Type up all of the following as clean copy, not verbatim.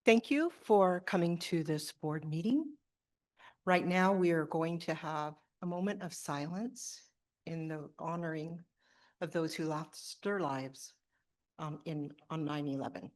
Thank you for coming to this board meeting. Right now, we are going to have a moment of silence in the honoring of those who lost their lives on 9/11.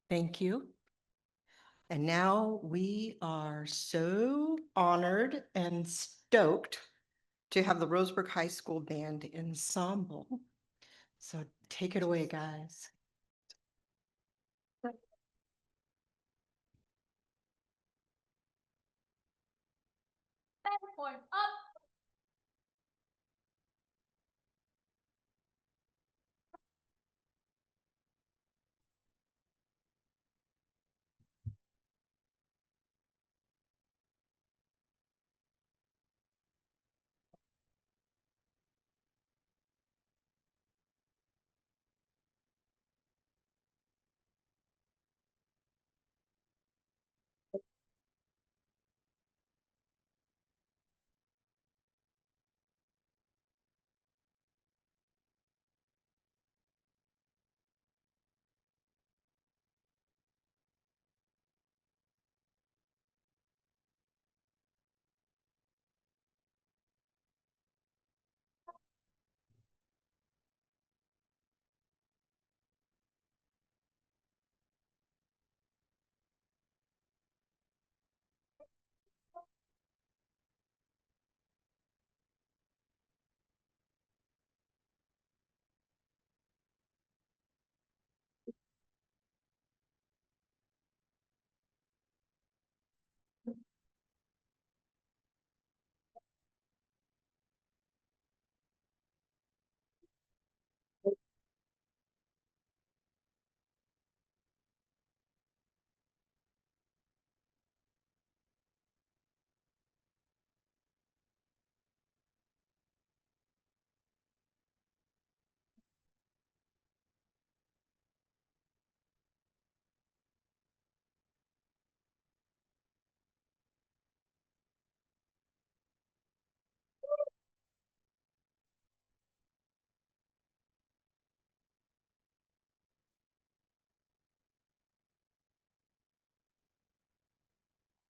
Thank you. And now we are so honored and stoked to have the Roseburg High School Band Ensemble. So take it away, guys. Platform up.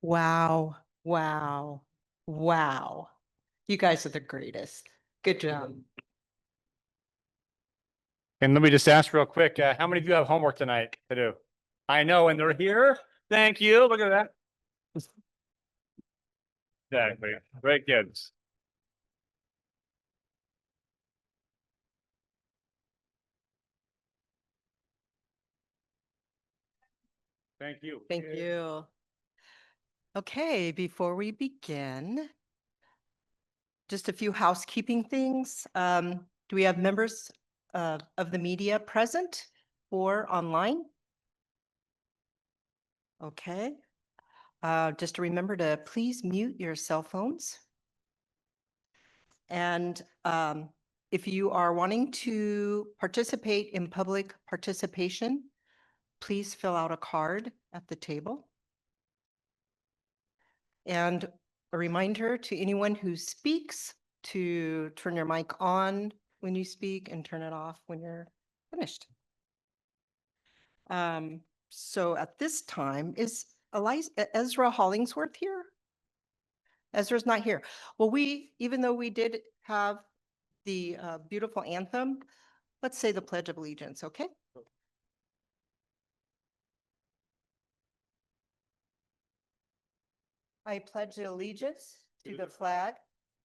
Wow, wow, wow. You guys are the greatest. Good job. And let me just ask real quick, how many of you have homework tonight to do? I know, and they're here. Thank you. Look at that. Exactly. Great kids. Thank you. Thank you. Okay, before we begin, just a few housekeeping things. Do we have members of the media present or online? Okay. Just to remember to please mute your cell phones. And if you are wanting to participate in public participation, please fill out a card at the table. And a reminder to anyone who speaks to turn your mic on when you speak and turn it off when you're finished. So at this time, is Ezra Hollingsworth here? Ezra's not here. Well, even though we did have the beautiful anthem, let's say the Pledge of Allegiance, okay? I pledge allegiance to the flag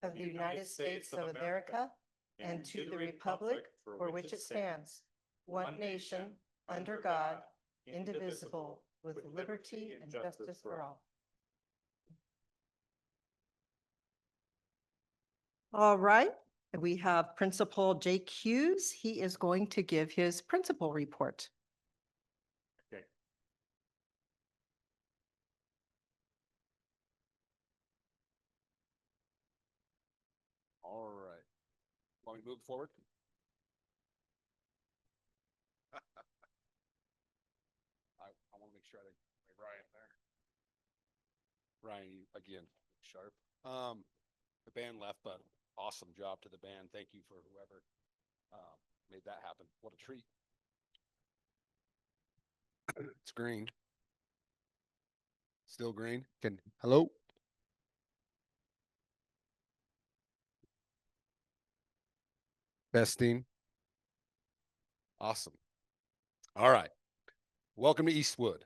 of the United States of America and to the republic for which it stands, one nation, under God, indivisible, with liberty and justice for all. All right, we have Principal Jake Hughes. He is going to give his principal report. Okay. All right. Want me to move forward? I want to make sure I didn't Ryan there. Ryan, again, sharp. The band left, but awesome job to the band. Thank you for whoever made that happen. What a treat. It's green. Still green. Hello? Besting. Awesome. All right. Welcome to Eastwood.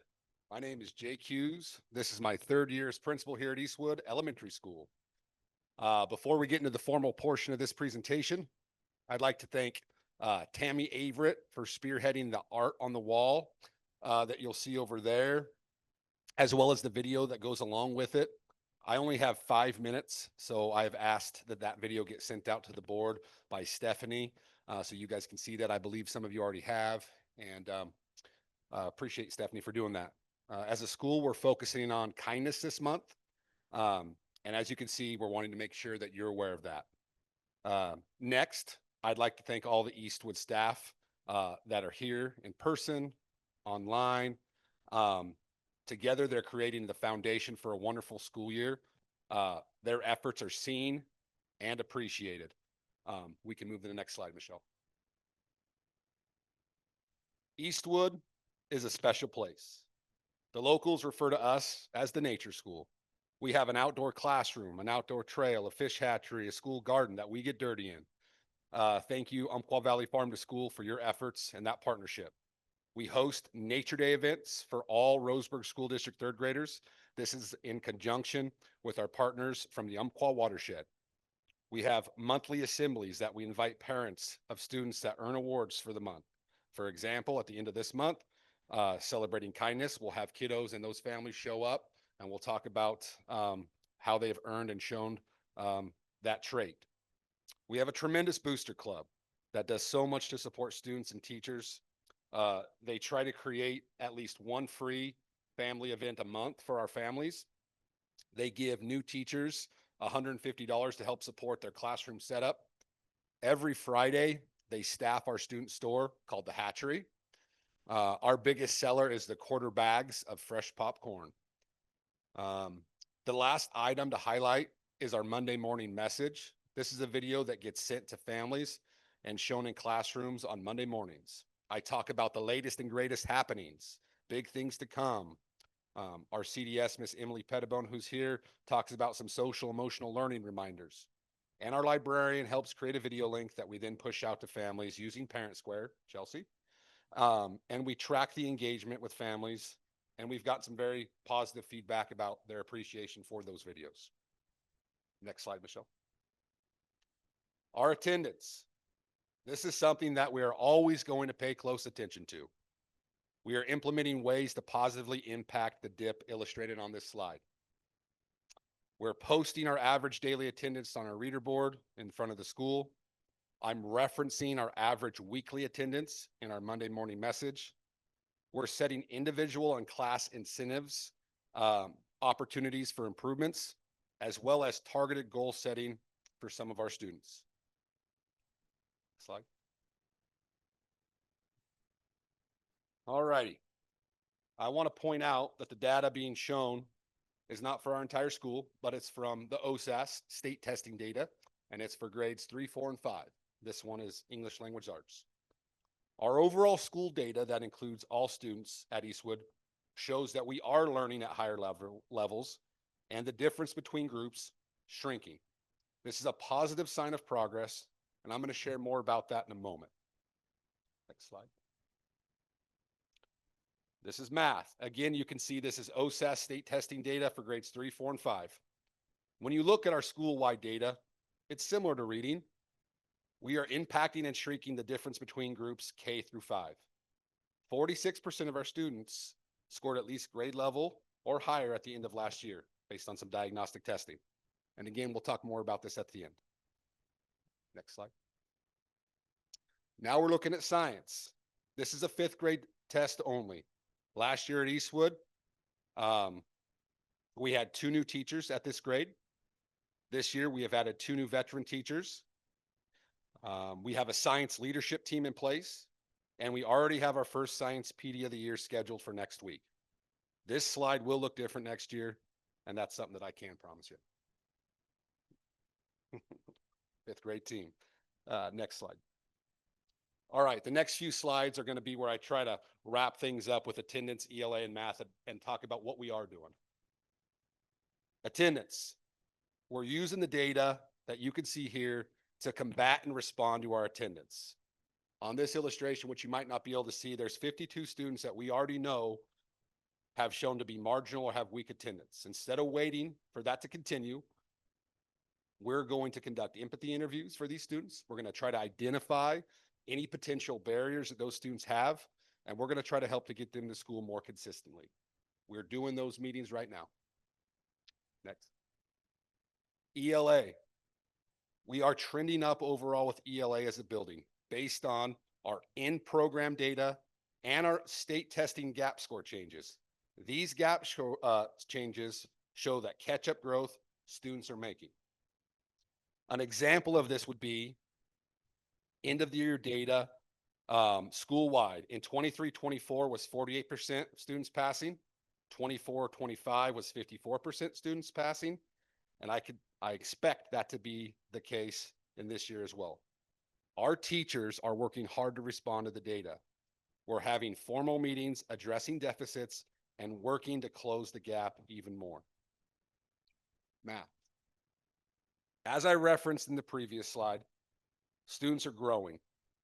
My name is Jake Hughes. This is my 3rd year as principal here at Eastwood Elementary School. Before we get into the formal portion of this presentation, I'd like to thank Tammy Averett for spearheading the art on the wall that you'll see over there, as well as the video that goes along with it. I only have 5 minutes, so I've asked that video get sent out to the board by Stephanie, so you guys can see that. I believe some of you already have, and appreciate Stephanie for doing that. As a school, we're focusing on kindness this month, and as you can see, we're wanting to make sure that you're aware of that. Next, I'd like to thank all the Eastwood staff that are here in person, online. Together, they're creating the foundation for a wonderful school year. Their efforts are seen and appreciated. We can move to the next slide, Michelle. Eastwood is a special place. The locals refer to us as the nature school. We have an outdoor classroom, an outdoor trail, a fish hatchery, a school garden that we get dirty in. Thank you, Umpqua Valley Farm to School, for your efforts and that partnership. We host Nature Day events for all Roseburg School District 3rd graders. This is in conjunction with our partners from the Umpqua Watershed. We have monthly assemblies that we invite parents of students that earn awards for the month. For example, at the end of this month, celebrating kindness, we'll have kiddos and those families show up, and we'll talk about how they've earned and shown that trait. We have a tremendous booster club that does so much to support students and teachers. They try to create at least one free family event a month for our families. They give new teachers $150 to help support their classroom setup. Every Friday, they staff our student store called The Hatchery. Our biggest seller is the quarter bags of fresh popcorn. The last item to highlight is our Monday morning message. This is a video that gets sent to families and shown in classrooms on Monday mornings. I talk about the latest and greatest happenings, big things to come. Our CDS, Miss Emily Pettibone, who's here, talks about some social emotional learning reminders. And our librarian helps create a video link that we then push out to families using Parent Square, Chelsea. And we track the engagement with families, and we've got some very positive feedback about their appreciation for those videos. Next slide, Michelle. Our attendance. This is something that we are always going to pay close attention to. We are implementing ways to positively impact the dip illustrated on this slide. We're posting our average daily attendance on our reader board in front of the school. I'm referencing our average weekly attendance in our Monday morning message. We're setting individual and class incentives, opportunities for improvements, as well as targeted goal setting for some of our students. Slide. All righty. I want to point out that the data being shown is not for our entire school, but it's from the OSAS state testing data, and it's for grades 3, 4, and 5. This one is English Language Arts. Our overall school data that includes all students at Eastwood shows that we are learning at higher levels and the difference between groups shrinking. This is a positive sign of progress, and I'm going to share more about that in a moment. Next slide. This is math. Again, you can see this is OSAS state testing data for grades 3, 4, and 5. When you look at our school-wide data, it's similar to reading. We are impacting and shrinking the difference between groups K through 5. 46% of our students scored at least grade level or higher at the end of last year, based on some diagnostic testing. And again, we'll talk more about this at the end. Next slide. Now we're looking at science. This is a 5th grade test only. Last year at Eastwood, we had 2 new teachers at this grade. This year, we have added 2 new veteran teachers. We have a science leadership team in place, and we already have our first science PD of the year scheduled for next week. This slide will look different next year, and that's something that I can promise you. Fifth grade team. Next slide. All right, the next few slides are going to be where I try to wrap things up with attendance, ELA, and math, and talk about what we are doing. Attendance. We're using the data that you can see here to combat and respond to our attendance. On this illustration, which you might not be able to see, there's 52 students that we already know have shown to be marginal or have weak attendance. Instead of waiting for that to continue, we're going to conduct empathy interviews for these students. We're going to try to identify any potential barriers that those students have, and we're going to try to help to get them to school more consistently. We're doing those meetings right now. Next. ELA. We are trending up overall with ELA as a building based on our in-program data and our state testing gap score changes. These gap changes show that catch-up growth students are making. An example of this would be end of the year data school-wide. In 23-24 was 48% students passing. 24-25 was 54% students passing. And I expect that to be the case in this year as well. Our teachers are working hard to respond to the data. We're having formal meetings, addressing deficits, and working to close the gap even more. Math. As I referenced in the previous slide, students are growing,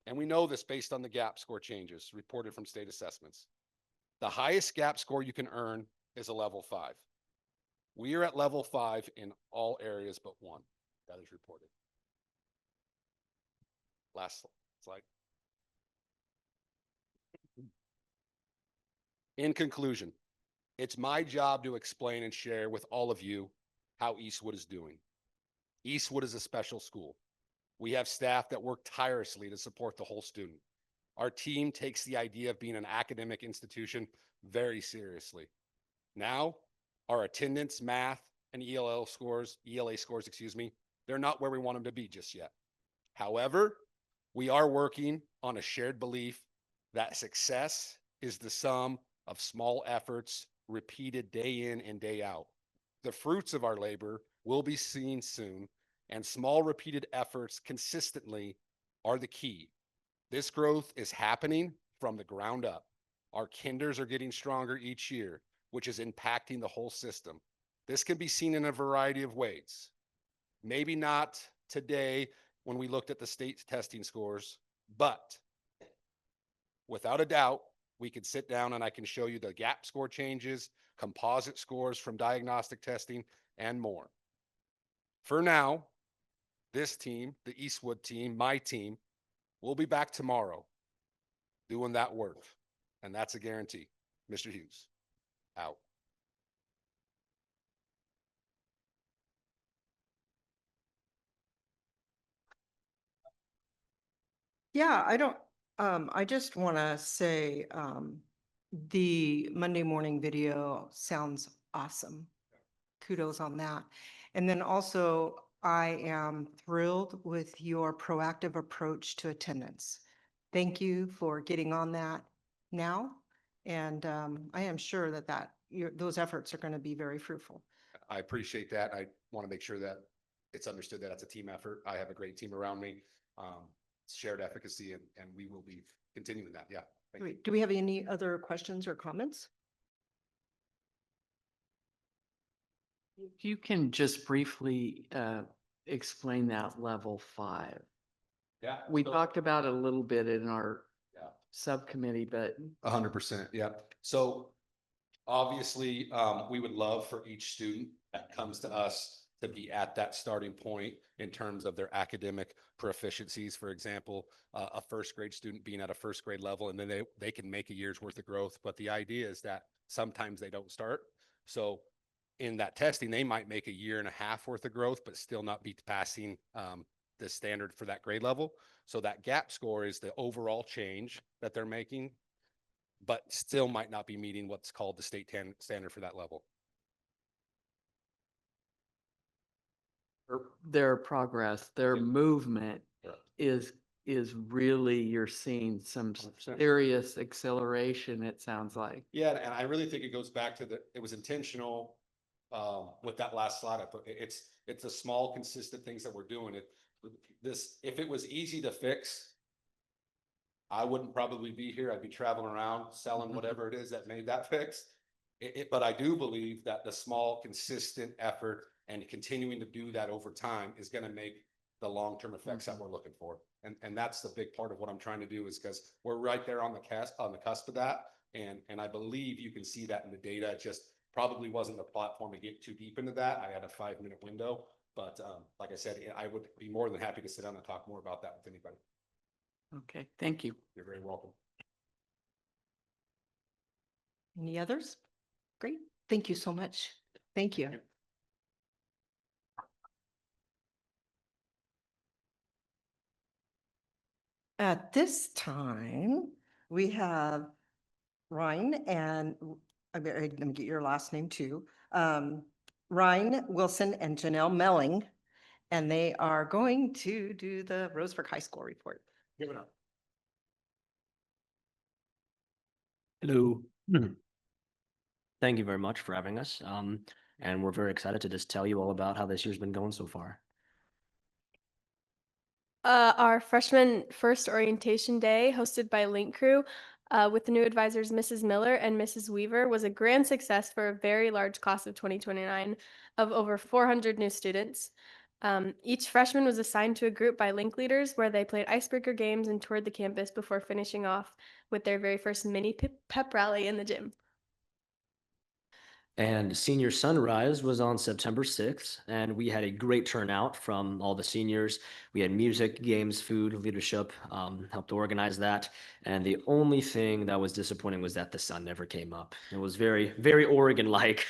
and we know this based on the gap score changes reported from state assessments. The highest gap score you can earn is a level 5. We are at level 5 in all areas but one that is reported. Last slide. In conclusion, it's my job to explain and share with all of you how Eastwood is doing. Eastwood is a special school. We have staff that work tirelessly to support the whole student. Our team takes the idea of being an academic institution very seriously. Now, our attendance, math, and ELA scores, they're not where we want them to be just yet. However, we are working on a shared belief that success is the sum of small efforts repeated day in and day out. The fruits of our labor will be seen soon, and small repeated efforts consistently are the key. This growth is happening from the ground up. Our kinders are getting stronger each year, which is impacting the whole system. This can be seen in a variety of ways. Maybe not today when we looked at the state testing scores, but without a doubt, we could sit down and I can show you the gap score changes, composite scores from diagnostic testing, and more. For now, this team, the Eastwood team, my team, will be back tomorrow doing that work. And that's a guarantee. Mr. Hughes, out. Yeah, I just want to say, the Monday morning video sounds awesome. Kudos on that. And then also, I am thrilled with your proactive approach to attendance. Thank you for getting on that now. And I am sure that those efforts are going to be very fruitful. I appreciate that. I want to make sure that it's understood that it's a team effort. I have a great team around me. Shared efficacy, and we will be continuing that. Yeah. Great. Do we have any other questions or comments? If you can just briefly explain that level 5. Yeah. We talked about it a little bit in our Yeah. subcommittee, but 100%. Yeah. So obviously, we would love for each student that comes to us to be at that starting point in terms of their academic proficiencies. For example, a first grade student being at a first grade level, and then they can make a year's worth of growth. But the idea is that sometimes they don't start. So in that testing, they might make a year and a half worth of growth, but still not be passing the standard for that grade level. So that gap score is the overall change that they're making, but still might not be meeting what's called the state standard for that level. their progress, their Yeah. movement Yeah. is really, you're seeing some 100%. serious acceleration, it sounds like. Yeah, and I really think it goes back to it was intentional, with that last slide. I put, it's the small, consistent things that we're doing. If it was easy to fix, I wouldn't probably be here. I'd be traveling around selling whatever it is that made that fix. But I do believe that the small, consistent effort and continuing to do that over time is going to make the long-term effects that we're looking for. And that's the big part of what I'm trying to do, is because we're right there on the cusp of that. And I believe you can see that in the data. It just probably wasn't the platform to get too deep into that. I had a 5-minute window, but like I said, I would be more than happy to sit down and talk more about that with anybody. Okay, thank you. You're very welcome. Any others? Great. Thank you so much. Thank you. At this time, we have Ryan and let me get your last name too. Ryan Wilson and Janelle Melling, and they are going to do the Roseburg High School report. Give it up. Hello. Thank you very much for having us. And we're very excited to just tell you all about how this year's been going so far. Our freshman first orientation day, hosted by Link Crew, with the new advisors Mrs. Miller and Mrs. Weaver, was a grand success for a very large class of 2029 of over 400 new students. Each freshman was assigned to a group by Link leaders where they played icebreaker games and toured the campus before finishing off with their very first mini pep rally in the gym. And Senior Sunrise was on September 6th, and we had a great turnout from all the seniors. We had music, games, food, leadership, helped organize that. And the only thing that was disappointing was that the sun never came up. It was very, very Oregon-like.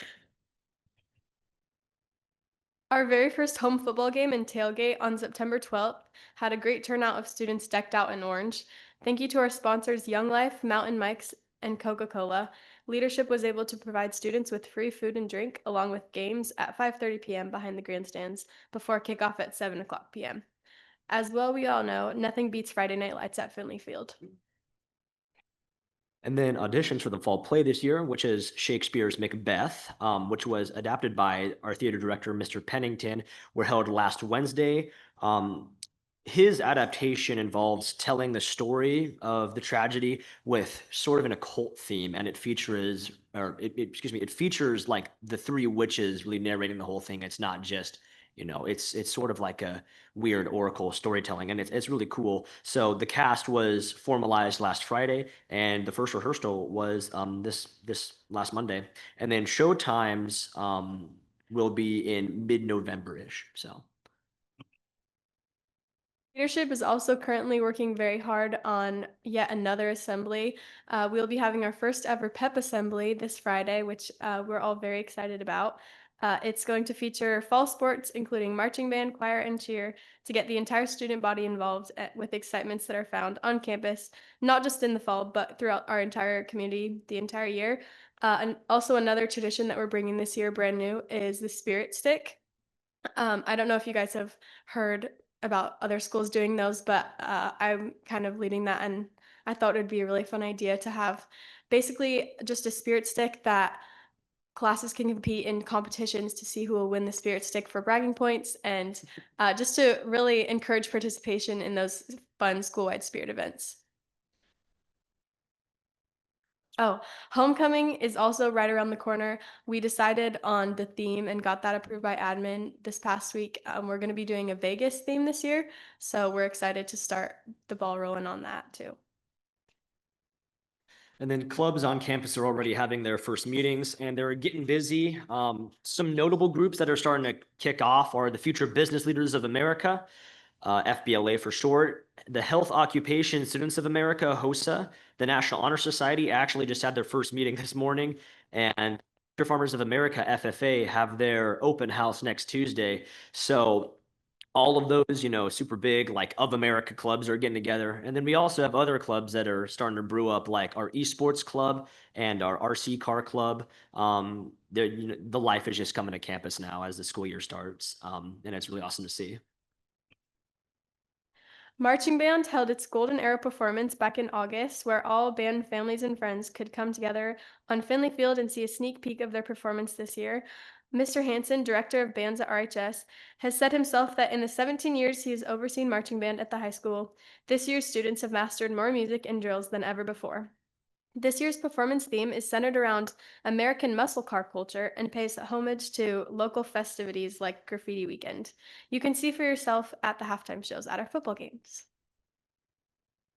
Our very first home football game and tailgate on September 12th had a great turnout of students decked out in orange. Thank you to our sponsors Young Life, Mountain Mike's, and Coca-Cola. Leadership was able to provide students with free food and drink, along with games at 5:30 p.m. behind the grandstands before kickoff at 7 o'clock p.m. As well, we all know, nothing beats Friday Night Lights at Finley Field. And then auditions for the fall play this year, which is Shakespeare's Macbeth, which was adapted by our theater director, Mr. Pennington, were held last Wednesday. His adaptation involves telling the story of the tragedy with sort of an occult theme, and it features, it features like the three witches really narrating the whole thing. It's not just, it's sort of like a weird oracle storytelling, and it's really cool. So the cast was formalized last Friday, and the first rehearsal was this last Monday, and then show times will be in mid-November-ish. So. Leadership is also currently working very hard on yet another assembly. We'll be having our first ever PEP assembly this Friday, which we're all very excited about. It's going to feature fall sports, including marching band, choir, and cheer, to get the entire student body involved with excitements that are found on campus, not just in the fall, but throughout our entire community the entire year. And also another tradition that we're bringing this year, brand new, is the Spirit Stick. I don't know if you guys have heard about other schools doing those, but I'm kind of leading that, and I thought it would be a really fun idea to have basically just a spirit stick that classes can compete in competitions to see who will win the spirit stick for bragging points, and just to really encourage participation in those fun school-wide spirit events. Oh, homecoming is also right around the corner. We decided on the theme and got that approved by admin this past week. We're going to be doing a Vegas theme this year, so we're excited to start the ball rolling on that too. And then clubs on campus are already having their first meetings, and they're getting busy. Some notable groups that are starting to kick off are the Future Business Leaders of America, FBLA for short, the Health Occupation Students of America, HOSA, the National Honor Society actually just had their first meeting this morning, and Future Farmers of America, FFA, have their open house next Tuesday. So all of those, super big, like Of America clubs are getting together. And then we also have other clubs that are starting to brew up, like our esports club and our RC car club. The life is just coming to campus now as the school year starts. And it's really awesome to see. Marching Band held its Golden Era performance back in August, where all band families and friends could come together on Finley Field and see a sneak peek of their performance this year. Mr. Hanson, director of bands at RHS, has said himself that in the 17 years he has overseen marching band at the high school, this year's students have mastered more music and drills than ever before. This year's performance theme is centered around American muscle car culture and pays homage to local festivities like Graffiti Weekend. You can see for yourself at the halftime shows at our football games.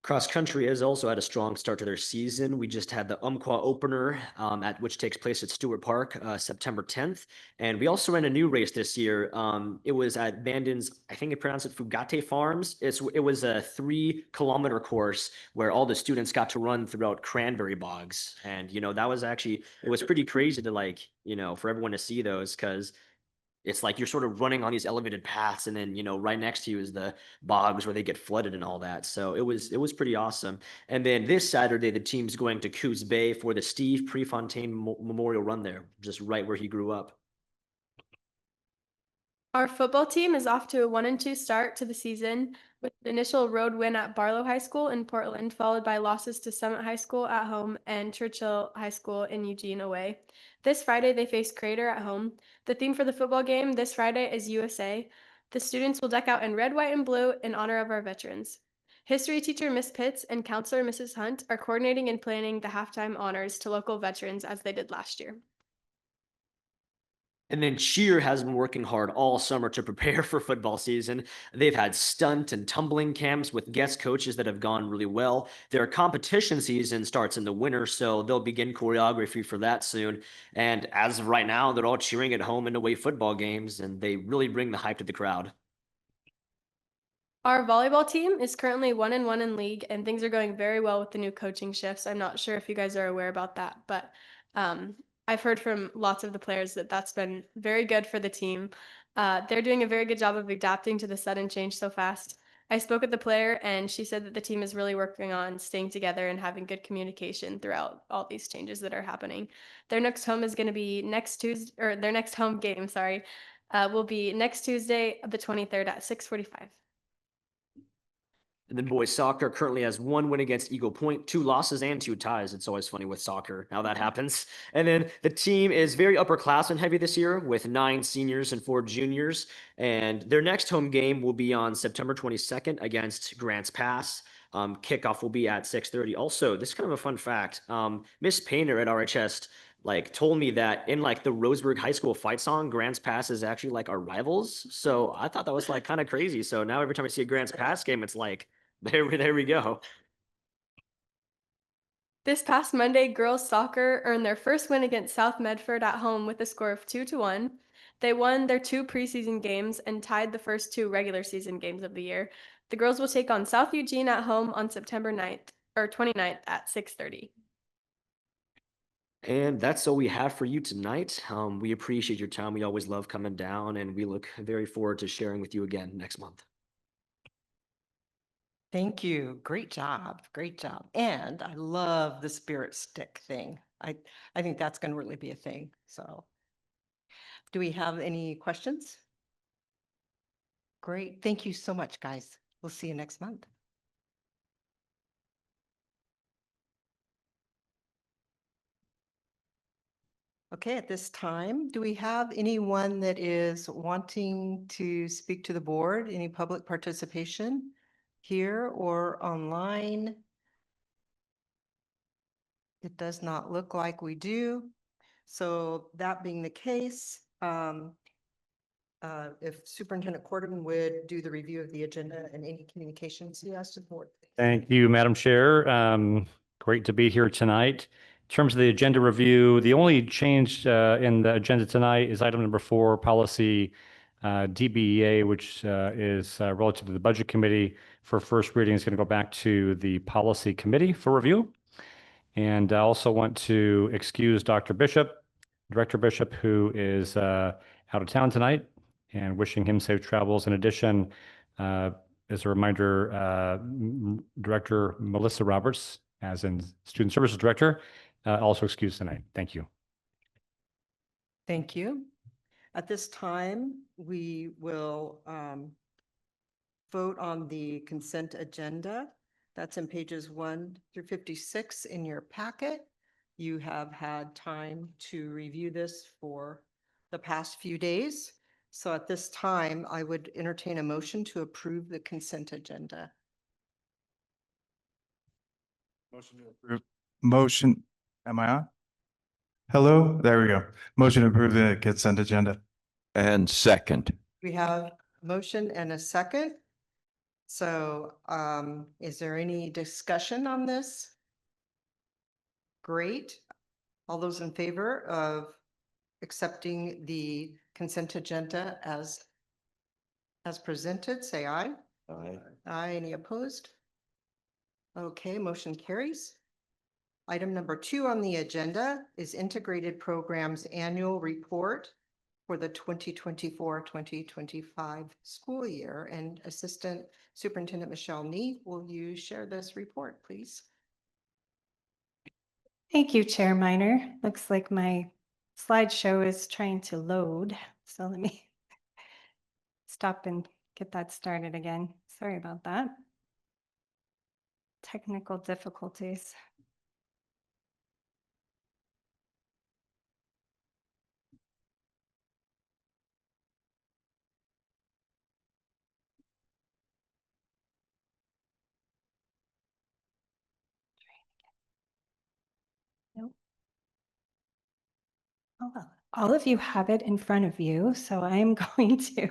Cross country has also had a strong start to their season. We just had the Umpqua opener, at which takes place at Stewart Park, September 10th. And we also ran a new race this year. It was at Bandon's, I think they pronounce it Fugate Farms. It was a 3-kilometer course where all the students got to run throughout cranberry bogs. And, that was actually, it was pretty crazy to for everyone to see those, because it's like you're sort of running on these elevated paths, and then right next to you is the bogs where they get flooded and all that. So it was pretty awesome. And then this Saturday, the team's going to Coos Bay for the Steve Prefontaine Memorial Run there, just right where he grew up. Our football team is off to a 1-2 start to the season with an initial road win at Barlow High School in Portland, followed by losses to Summit High School at home and Churchill High School in Eugene away. This Friday, they face Crater at home. The theme for the football game this Friday is USA. The students will deck out in red, white, and blue in honor of our veterans. History teacher Miss Pitts and counselor Mrs. Hunt are coordinating and planning the halftime honors to local veterans as they did last year. And then cheer has been working hard all summer to prepare for football season. They've had stunt and tumbling camps with guest coaches that have gone really well. Their competition season starts in the winter, so they'll begin choreography for that soon. And as of right now, they're all cheering at home and away football games, and they really bring the hype to the crowd. Our volleyball team is currently 1-1 in league, and things are going very well with the new coaching shifts. I'm not sure if you guys are aware about that, but I've heard from lots of the players that that's been very good for the team. They're doing a very good job of adapting to the sudden change so fast. I spoke with the player, and she said that the team is really working on staying together and having good communication throughout all these changes that are happening. Their next home is going to be next Tuesday, or their next home game, sorry, will be next Tuesday, the 23rd at 6:45. And then boys soccer currently has 1 win against Eagle Point, 2 losses and 2 ties. It's always funny with soccer how that happens. And then the team is very upperclassmen heavy this year with 9 seniors and 4 juniors. And their next home game will be on September 22nd against Grants Pass. Kickoff will be at 6:30. Also, this is kind of a fun fact. Miss Painter at RHS told me that in the Roseburg High School fight song, Grants Pass is actually our rivals. So I thought that was kind of crazy. So now every time I see a Grants Pass game, it's there we go. This past Monday, girls soccer earned their first win against South Medford at home with a score of 2-1. They won their 2 preseason games and tied the first 2 regular season games of the year. The girls will take on South Eugene at home on September 9th or 29th at 6:30. And that's all we have for you tonight. We appreciate your time. We always love coming down, and we look very forward to sharing with you again next month. Thank you. Great job. Great job. And I love the spirit stick thing. I think that's going to really be a thing. So do we have any questions? Great. Thank you so much, guys. We'll see you next month. Okay, at this time, do we have anyone that is wanting to speak to the board? Any public participation here or online? It does not look like we do. So that being the case, if Superintendent Cordovan would do the review of the agenda and any communications he has to the board. Thank you, Madam Chair. Great to be here tonight. In terms of the agenda review, the only change in the agenda tonight is item number 4, policy DBEA, which is relative to the Budget Committee for first reading. Is going to go back to the Policy Committee for review. And I also want to excuse Dr. Bishop, Director Bishop, who is out of town tonight, and wishing him safe travels. In addition, as a reminder, Director Melissa Roberts, as in Student Services Director, also excused tonight. Thank you. Thank you. At this time, we will vote on the consent agenda. That's in pages 1 through 56 in your packet. You have had time to review this for the past few days. So at this time, I would entertain a motion to approve the consent agenda. Motion to approve. Motion, am I on? Hello, there we go. Motion to approve the consent agenda. And second. We have a motion and a second. So is there any discussion on this? Great. All those in favor of accepting the consent agenda as presented, say aye. Aye. Aye. Any opposed? Okay, motion carries. Item number 2 on the agenda is Integrated Programs Annual Report for the 2024-2025 school year. And Assistant Superintendent Michelle Nee, will you share this report, please? Thank you, Chair Minor. Looks like my slideshow is trying to load. So let me stop and get that started again. Sorry about that. Technical difficulties. Nope. Oh, well, all of you have it in front of you, so I'm going to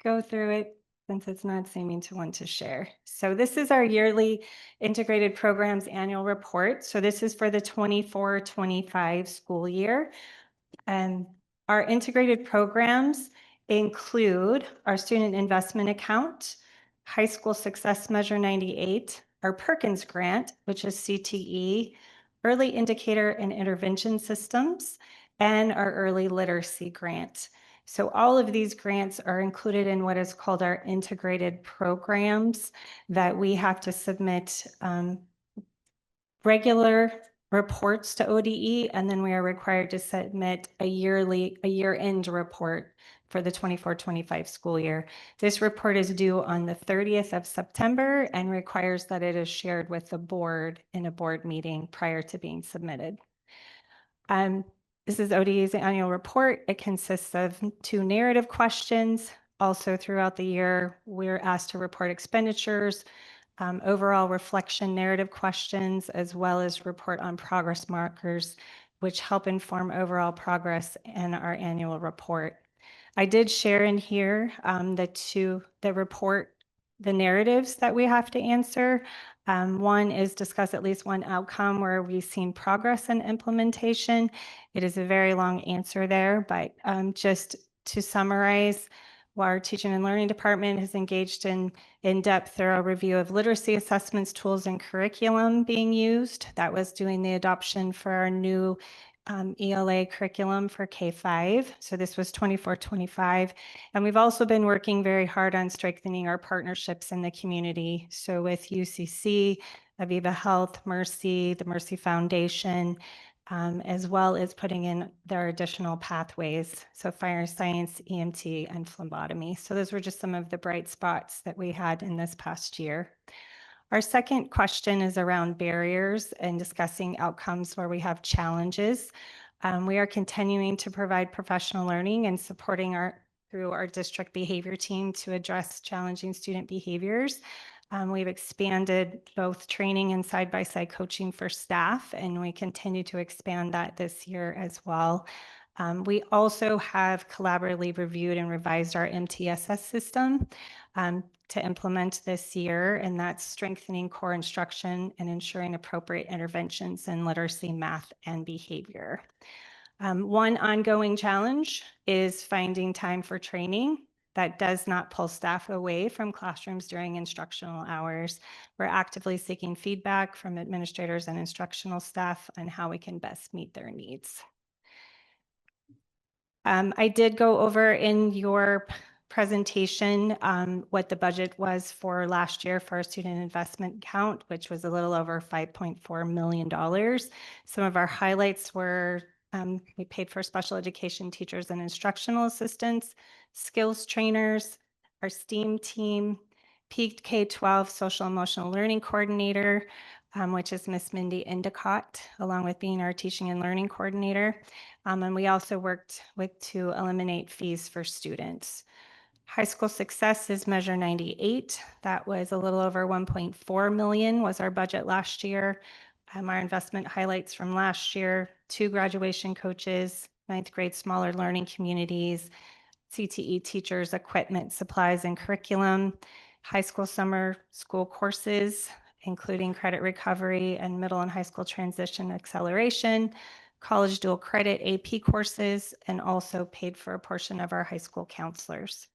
go through it since it's not seeming to want to share. So this is our yearly Integrated Programs Annual Report. So this is for the 24-25 school year. And our integrated programs include our Student Investment Account, High School Success Measure 98, our Perkins Grant, which is CTE, Early Indicator and Intervention Systems, and our Early Literacy Grant. So all of these grants are included in what is called our integrated programs that we have to submit regular reports to ODE, and then we are required to submit a year-end report for the 24-25 school year. This report is due on the 30th of September and requires that it is shared with the board in a board meeting prior to being submitted. This is ODE's annual report. It consists of 2 narrative questions. Also throughout the year, we're asked to report expenditures, overall reflection narrative questions, as well as report on progress markers, which help inform overall progress in our annual report. I did share in here the narratives that we have to answer. One is discuss at least one outcome where we've seen progress in implementation. It is a very long answer there, but just to summarize, our teaching and learning department has engaged in in-depth thorough review of literacy assessments, tools, and curriculum being used. That was doing the adoption for our new ELA curriculum for K-5. So this was 24-25. And we've also been working very hard on strengthening our partnerships in the community. So with UCC, Aviva Health, Mercy, the Mercy Foundation, as well as putting in their additional pathways. So fire science, EMT, and phlebotomy. So those were just some of the bright spots that we had in this past year. Our second question is around barriers and discussing outcomes where we have challenges. We are continuing to provide professional learning and supporting through our district behavior team to address challenging student behaviors. We've expanded both training and side-by-side coaching for staff, and we continue to expand that this year as well. We also have collaboratively reviewed and revised our MTSS system to implement this year, and that's strengthening core instruction and ensuring appropriate interventions in literacy, math, and behavior. One ongoing challenge is finding time for training that does not pull staff away from classrooms during instructional hours. We're actively seeking feedback from administrators and instructional staff on how we can best meet their needs. I did go over in your presentation what the budget was for last year for our student investment account, which was a little over $5.4 million. Some of our highlights were we paid for special education teachers and instructional assistants, skills trainers, our STEAM team, Peak K-12 Social Emotional Learning Coordinator, which is Miss Mindy Endicott, along with being our Teaching and Learning Coordinator. And we also worked to eliminate fees for students. High school success is Measure 98. That was a little over 1.4 million was our budget last year. Our investment highlights from last year: 2 graduation coaches, 9th grade smaller learning communities, CTE teachers, equipment, supplies, and curriculum, high school summer school courses, including credit recovery and middle and high school transition acceleration, college dual credit AP courses, and also paid for a portion of our high school counselors.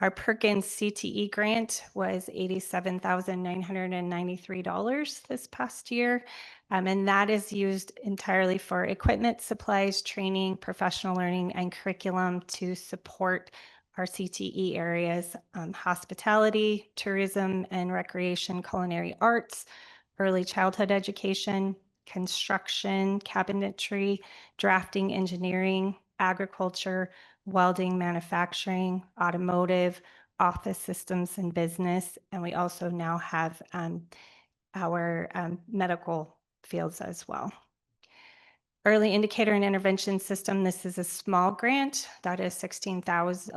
Our Perkins CTE grant was $87,993 this past year, and that is used entirely for equipment, supplies, training, professional learning, and curriculum to support our CTE areas: hospitality, tourism and recreation, culinary arts, early childhood education, construction, cabinetry, drafting, engineering, agriculture, welding, manufacturing, automotive, office systems and business. And we also now have our medical fields as well. Early indicator and intervention system, this is a small grant that is a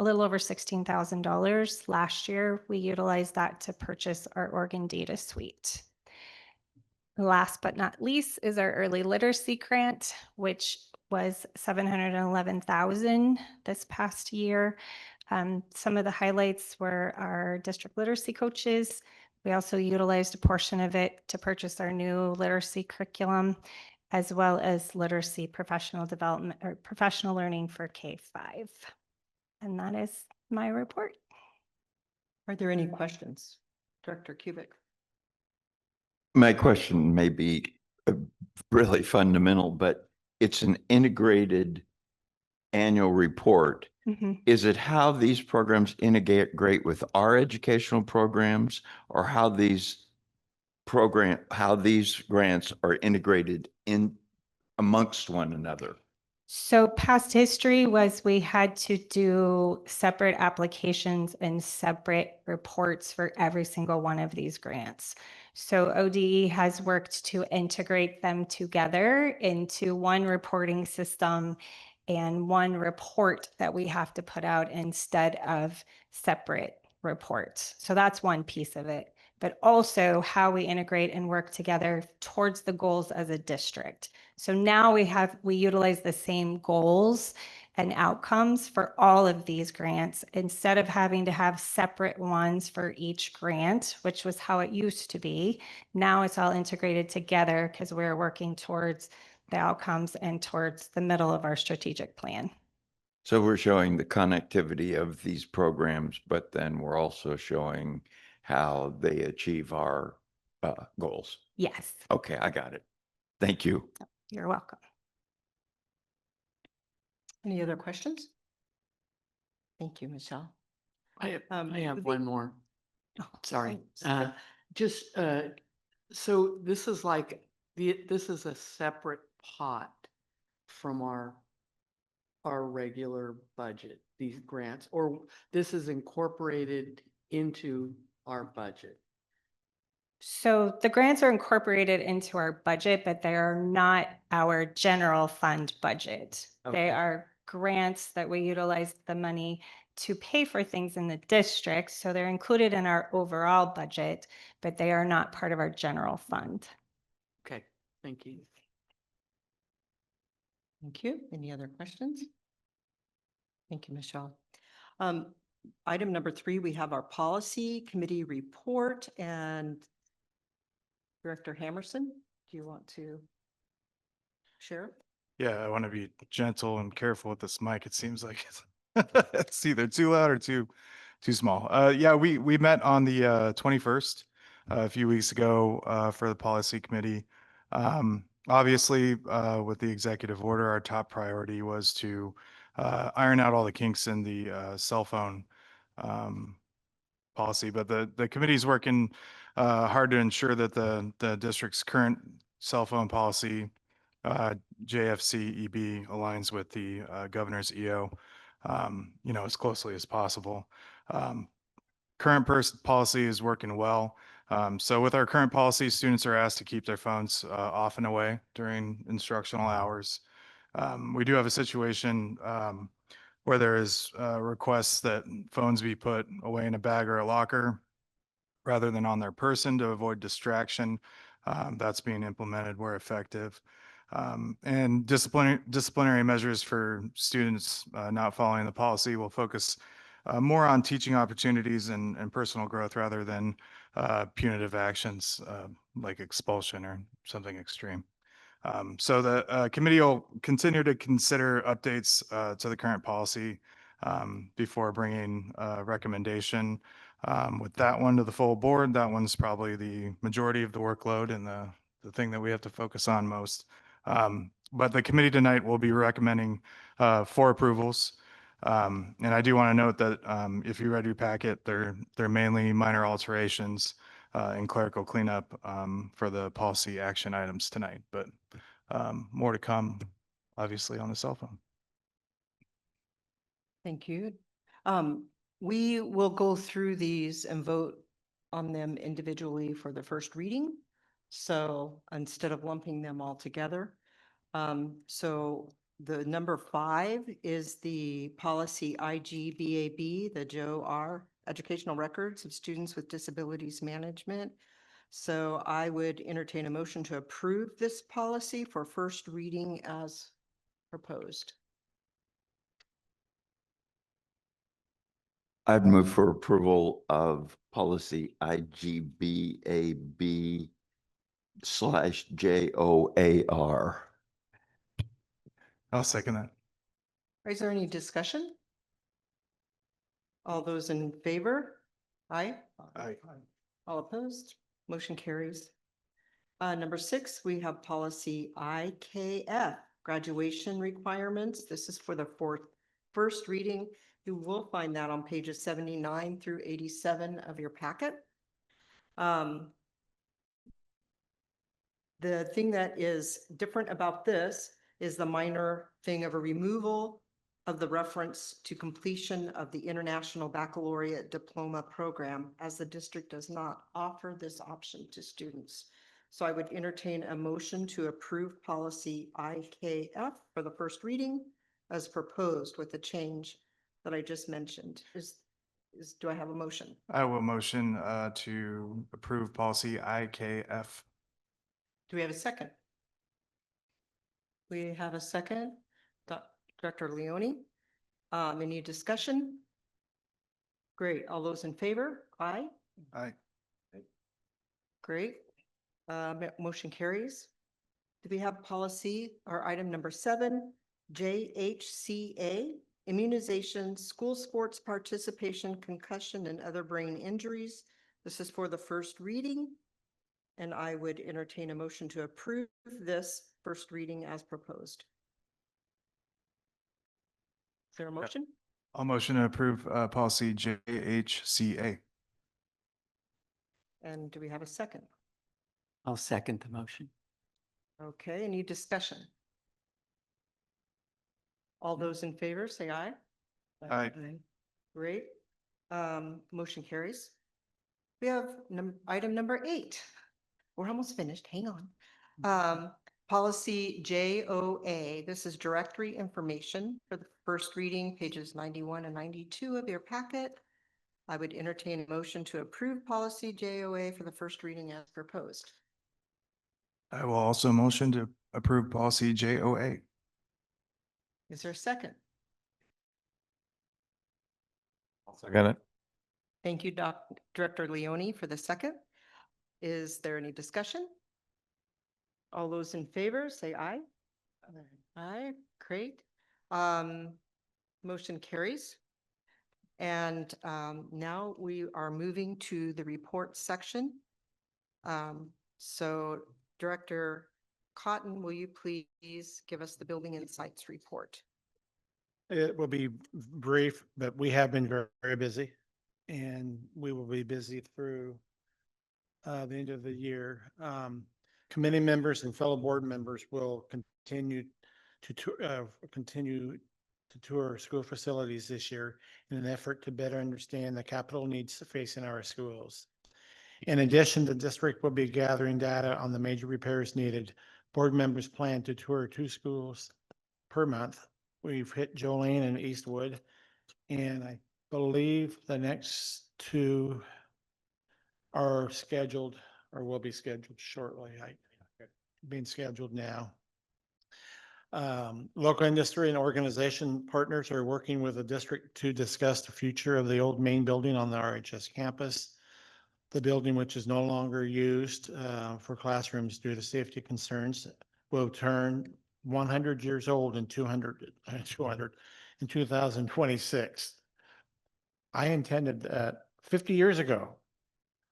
little over $16,000. Last year, we utilized that to purchase our organ data suite. Last but not least is our early literacy grant, which was $711,000 this past year. Some of the highlights were our district literacy coaches. We also utilized a portion of it to purchase our new literacy curriculum, as well as literacy professional development or professional learning for K-5. And that is my report. Are there any questions? Director Kubik. My question may be really fundamental, but it's an integrated annual report. Mhm. Is it how these programs integrate with our educational programs, or how these grants are integrated in amongst one another? So past history was we had to do separate applications and separate reports for every single one of these grants. So ODE has worked to integrate them together into one reporting system and one report that we have to put out instead of separate reports. So that's one piece of it, but also how we integrate and work together towards the goals as a district. So now we utilize the same goals and outcomes for all of these grants instead of having to have separate ones for each grant, which was how it used to be. Now it's all integrated together because we're working towards the outcomes and towards the middle of our strategic plan. So we're showing the connectivity of these programs, but then we're also showing how they achieve our goals. Yes, Okay, I got it. Thank you. you're welcome. Any other questions? Thank you, Michelle. I The- have one more. Oh, Sorry. okay. So this is like, this is a separate pot from our regular budget, these grants, or this is incorporated into our budget? So the grants are incorporated into our budget, but they are not our general fund budget. Okay. They are grants that we utilize the money to pay for things in the district. So they're included in our overall budget, but they are not part of our general fund. Okay, thank you. Thank you. Any other questions? Thank you, Michelle. Item number 3, we have our policy committee report, and Director Hammerson, do you want to share? Yeah, I want to be gentle and careful with this mic. It seems like it's either too loud or too small. Yeah, we met on the 21st a few weeks ago for the policy committee. Obviously, with the executive order, our top priority was to iron out all the kinks in the cell phone policy, but the committee's working hard to ensure that the district's current cell phone policy, JFC-EB, aligns with the governor's EO, as closely as possible. current policy is working well. So with our current policy, students are asked to keep their phones off and away during instructional hours. We do have a situation where there is requests that phones be put away in a bag or a locker rather than on their person to avoid distraction. That's being implemented where effective. And disciplinary measures for students not following the policy will focus more on teaching opportunities and personal growth rather than punitive actions like expulsion or something extreme. So the committee will continue to consider updates to the current policy before bringing a recommendation with that one to the full board. That one's probably the majority of the workload and the thing that we have to focus on most. But the committee tonight will be recommending 4 approvals. And I do want to note that if you read your packet, they're mainly minor alterations and clerical cleanup for the policy action items tonight, but more to come, obviously, on the cell phone. Thank you. We will go through these and vote on them individually for the first reading. So instead of lumping them all together. So the number 5 is the policy IGBAB, the Joe R. Educational Records of Students with Disabilities Management. So I would entertain a motion to approve this policy for first reading as proposed. I'd move for approval of policy IGBAB/JOAR. I'll second that. Is there any discussion? All those in favor? Aye. Aye. All opposed? Motion carries. Number 6, we have policy IKF, graduation requirements. This is for the first reading. You will find that on pages 79 through 87 of your packet. The thing that is different about this is the minor thing of a removal of the reference to completion of the International Baccalaureate Diploma Program, as the district does not offer this option to students. So I would entertain a motion to approve policy IKF for the first reading as proposed with the change that I just mentioned. Do I have a motion? I will motion to approve policy IKF. Do we have a second? We have a second. Director Leone. Any discussion? Great. All those in favor? Aye. Aye. Great. Motion carries. Do we have policy or item number 7, JHCA, immunization, school sports participation, concussion, and other brain injuries? This is for the first reading, and I would entertain a motion to approve this first reading as proposed. Is there a motion? I'll motion to approve policy JHCA. And do we have a second? I'll second the motion. Okay, any discussion? All those in favor, say aye. Aye. Great. Motion carries. We have item number 8. We're almost finished. Hang on. Policy JOA. This is directory information for the first reading, pages 91 and 92 of your packet. I would entertain a motion to approve policy JOA for the first reading as proposed. I will also motion to approve policy JOA. Is there a second? I'll second it. Thank you, Director Leone, for the second. Is there any discussion? All those in favor, say aye. Aye, great. Motion carries. And now we are moving to the report section. So Director Cotton, will you please give us the Building Insights report? It will be brief, but we have been very, very busy, and we will be busy through the end of the year. Committee members and fellow board members will continue to continue to tour school facilities this year in an effort to better understand the capital needs facing our schools. In addition, the district will be gathering data on the major repairs needed. Board members plan to tour 2 schools per month. We've hit Jolene and Eastwood, and I believe the next 2 are scheduled or will be scheduled shortly. Being scheduled now. Local industry and organization partners are working with the district to discuss the future of the old main building on the RHS campus. The building, which is no longer used for classrooms due to safety concerns, will turn 100 years old in 2026. I intended that 50 years ago.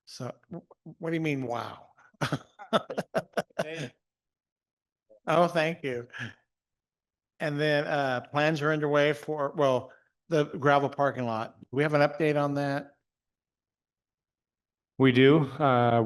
So what do you mean, wow? Oh, thank you. And then plans are underway for, well, the gravel parking lot. We have an update on that. We do.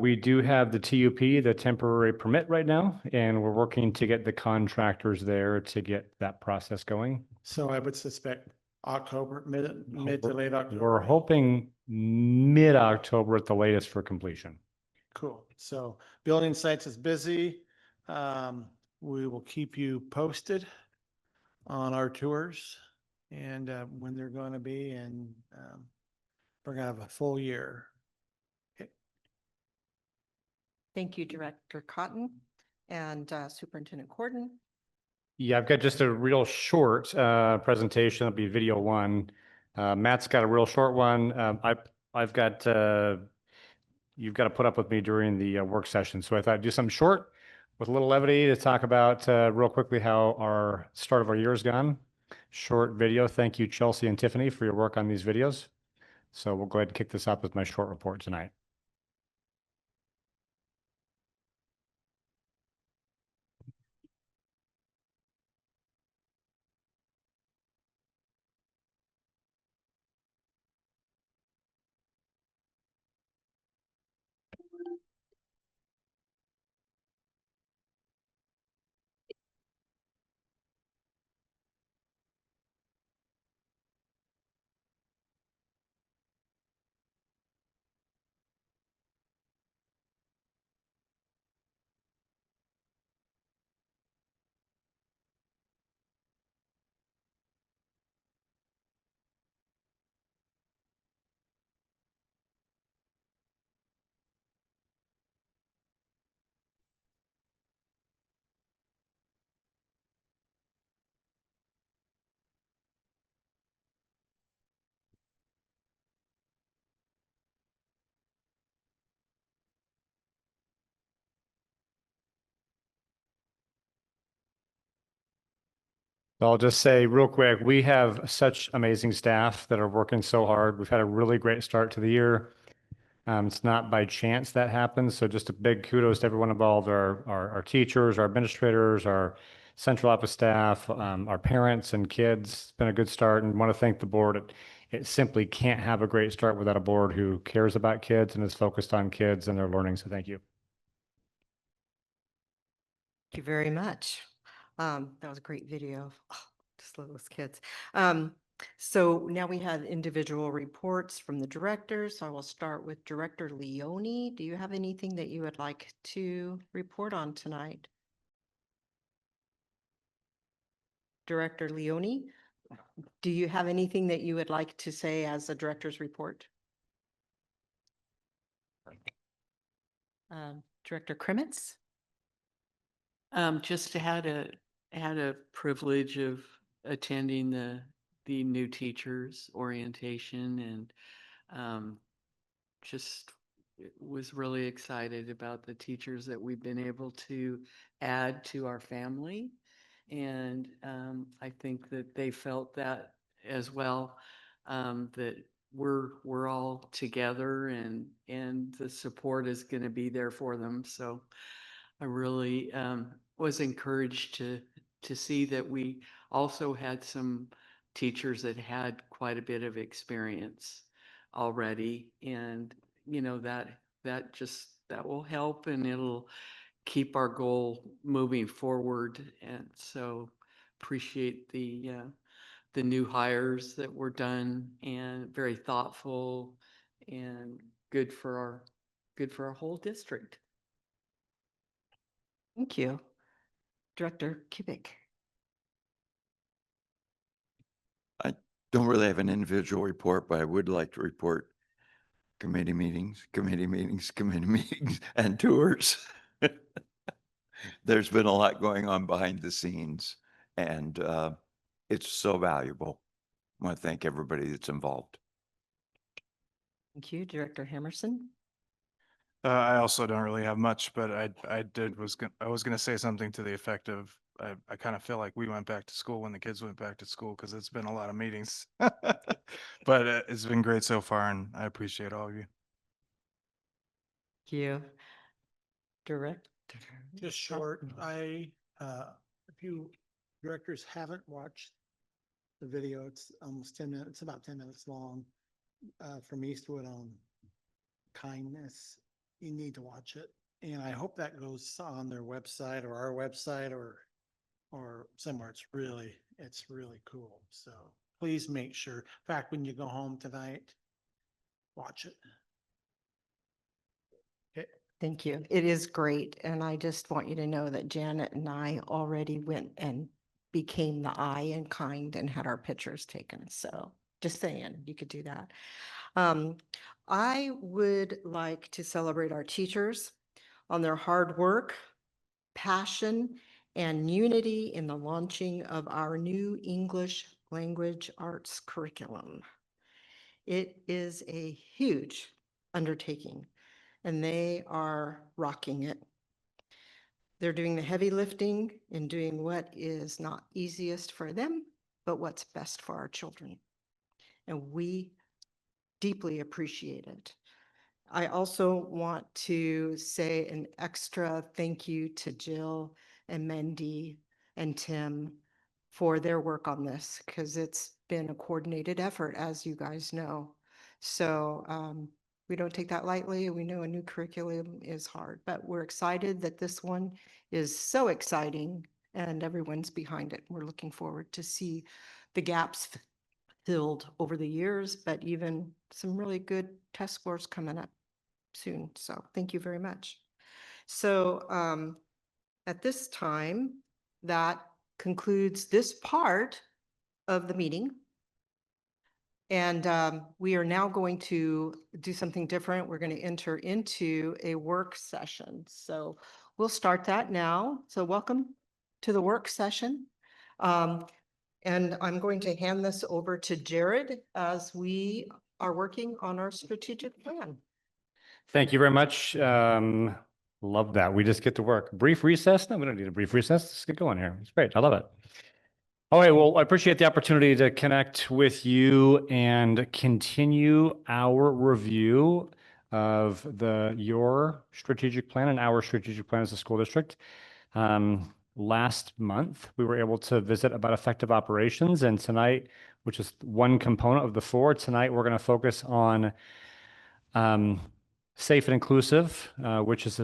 We do have the TUP, the temporary permit right now, and we're working to get the contractors there to get that process going. So I would suspect October, mid to late October. We're hoping mid-October at the latest for completion. Cool. So building sites is busy. We will keep you posted on our tours and when they're going to be, and we're going to have a full year. Thank you, Director Cotton and Superintendent Corden. Yeah, I've got just a real short presentation. It'll be video 1. Matt's got a real short one. I've got, you've got to put up with me during the work session. So I thought I'd do something short with a little levity to talk about real quickly how our start of our year has gone. Short video. Thank you, Chelsea and Tiffany, for your work on these videos. So we'll go ahead and kick this off with my short report tonight. I'll just say real quick, we have such amazing staff that are working so hard. We've had a really great start to the year. It's not by chance that happens. So just a big kudos to everyone involved, our teachers, our administrators, our central office staff, our parents and kids. It's been a good start, and want to thank the board. It simply can't have a great start without a board who cares about kids and is focused on kids and their learning. So thank you. Thank you very much. That was a great video. Oh, just love those kids. So now we have individual reports from the directors. So I will start with Director Leone. Do you have anything that you would like to report on tonight? Director Leone, do you have anything that you would like to say as a director's report? Director Krimitz? Just had a privilege of attending the new teachers orientation, and just was really excited about the teachers that we've been able to add to our family. And I think that they felt that as well, that we're all together, and the support is going to be there for them. So I really was encouraged to see that we also had some teachers that had quite a bit of experience already, and that will help, and it'll keep our goal moving forward. And so appreciate the the new hires that were done and very thoughtful and good for our whole district. Thank you. Director Kubik. Don't really have an individual report, but I would like to report committee meetings, and tours. There's been a lot going on behind the scenes, and it's so valuable. I want to thank everybody that's involved. Thank you, Director Hammerson. I also don't really have much, but I was gonna say something to the effect of, I kind of feel like we went back to school when the kids went back to school, because it's been a lot of meetings. But it's been great so far, and I appreciate all of you. Thank you. Director. Just short, if you directors haven't watched the video, it's almost 10 minutes, it's about 10 minutes long, from Eastwood on kindness. You need to watch it. And I hope that goes on their website or our website or somewhere. It's really cool. So please make sure, in fact, when you go home tonight, watch it. Okay. Thank you. It is great. And I just want you to know that Janet and I already went and became the eye and kind and had our pictures taken. So just saying, you could do that. I would like to celebrate our teachers on their hard work, passion, and unity in the launching of our new English language arts curriculum. It is a huge undertaking, and they are rocking it. They're doing the heavy lifting and doing what is not easiest for them, but what's best for our children. And we deeply appreciate it. I also want to say an extra thank you to Jill and Mendy and Tim for their work on this, because it's been a coordinated effort, as you guys know. So we don't take that lightly. We know a new curriculum is hard, but we're excited that this one is so exciting and everyone's behind it. We're looking forward to see the gaps filled over the years, but even some really good test scores coming up soon. So thank you very much. So at this time, that concludes this part of the meeting. And we are now going to do something different. We're going to enter into a work session. So we'll start that now. So welcome to the work session. And I'm going to hand this over to Jared as we are working on our strategic plan. Thank you very much. Love that. We just get to work. Brief recess? No, we don't need a brief recess. Let's get going here. It's great. I love it. All right. Well, I appreciate the opportunity to connect with you and continue our review of your strategic plan and our strategic plan as a school district. Last month, we were able to visit about effective operations, and tonight, which is one component of the four, tonight we're going to focus on safe and inclusive, which is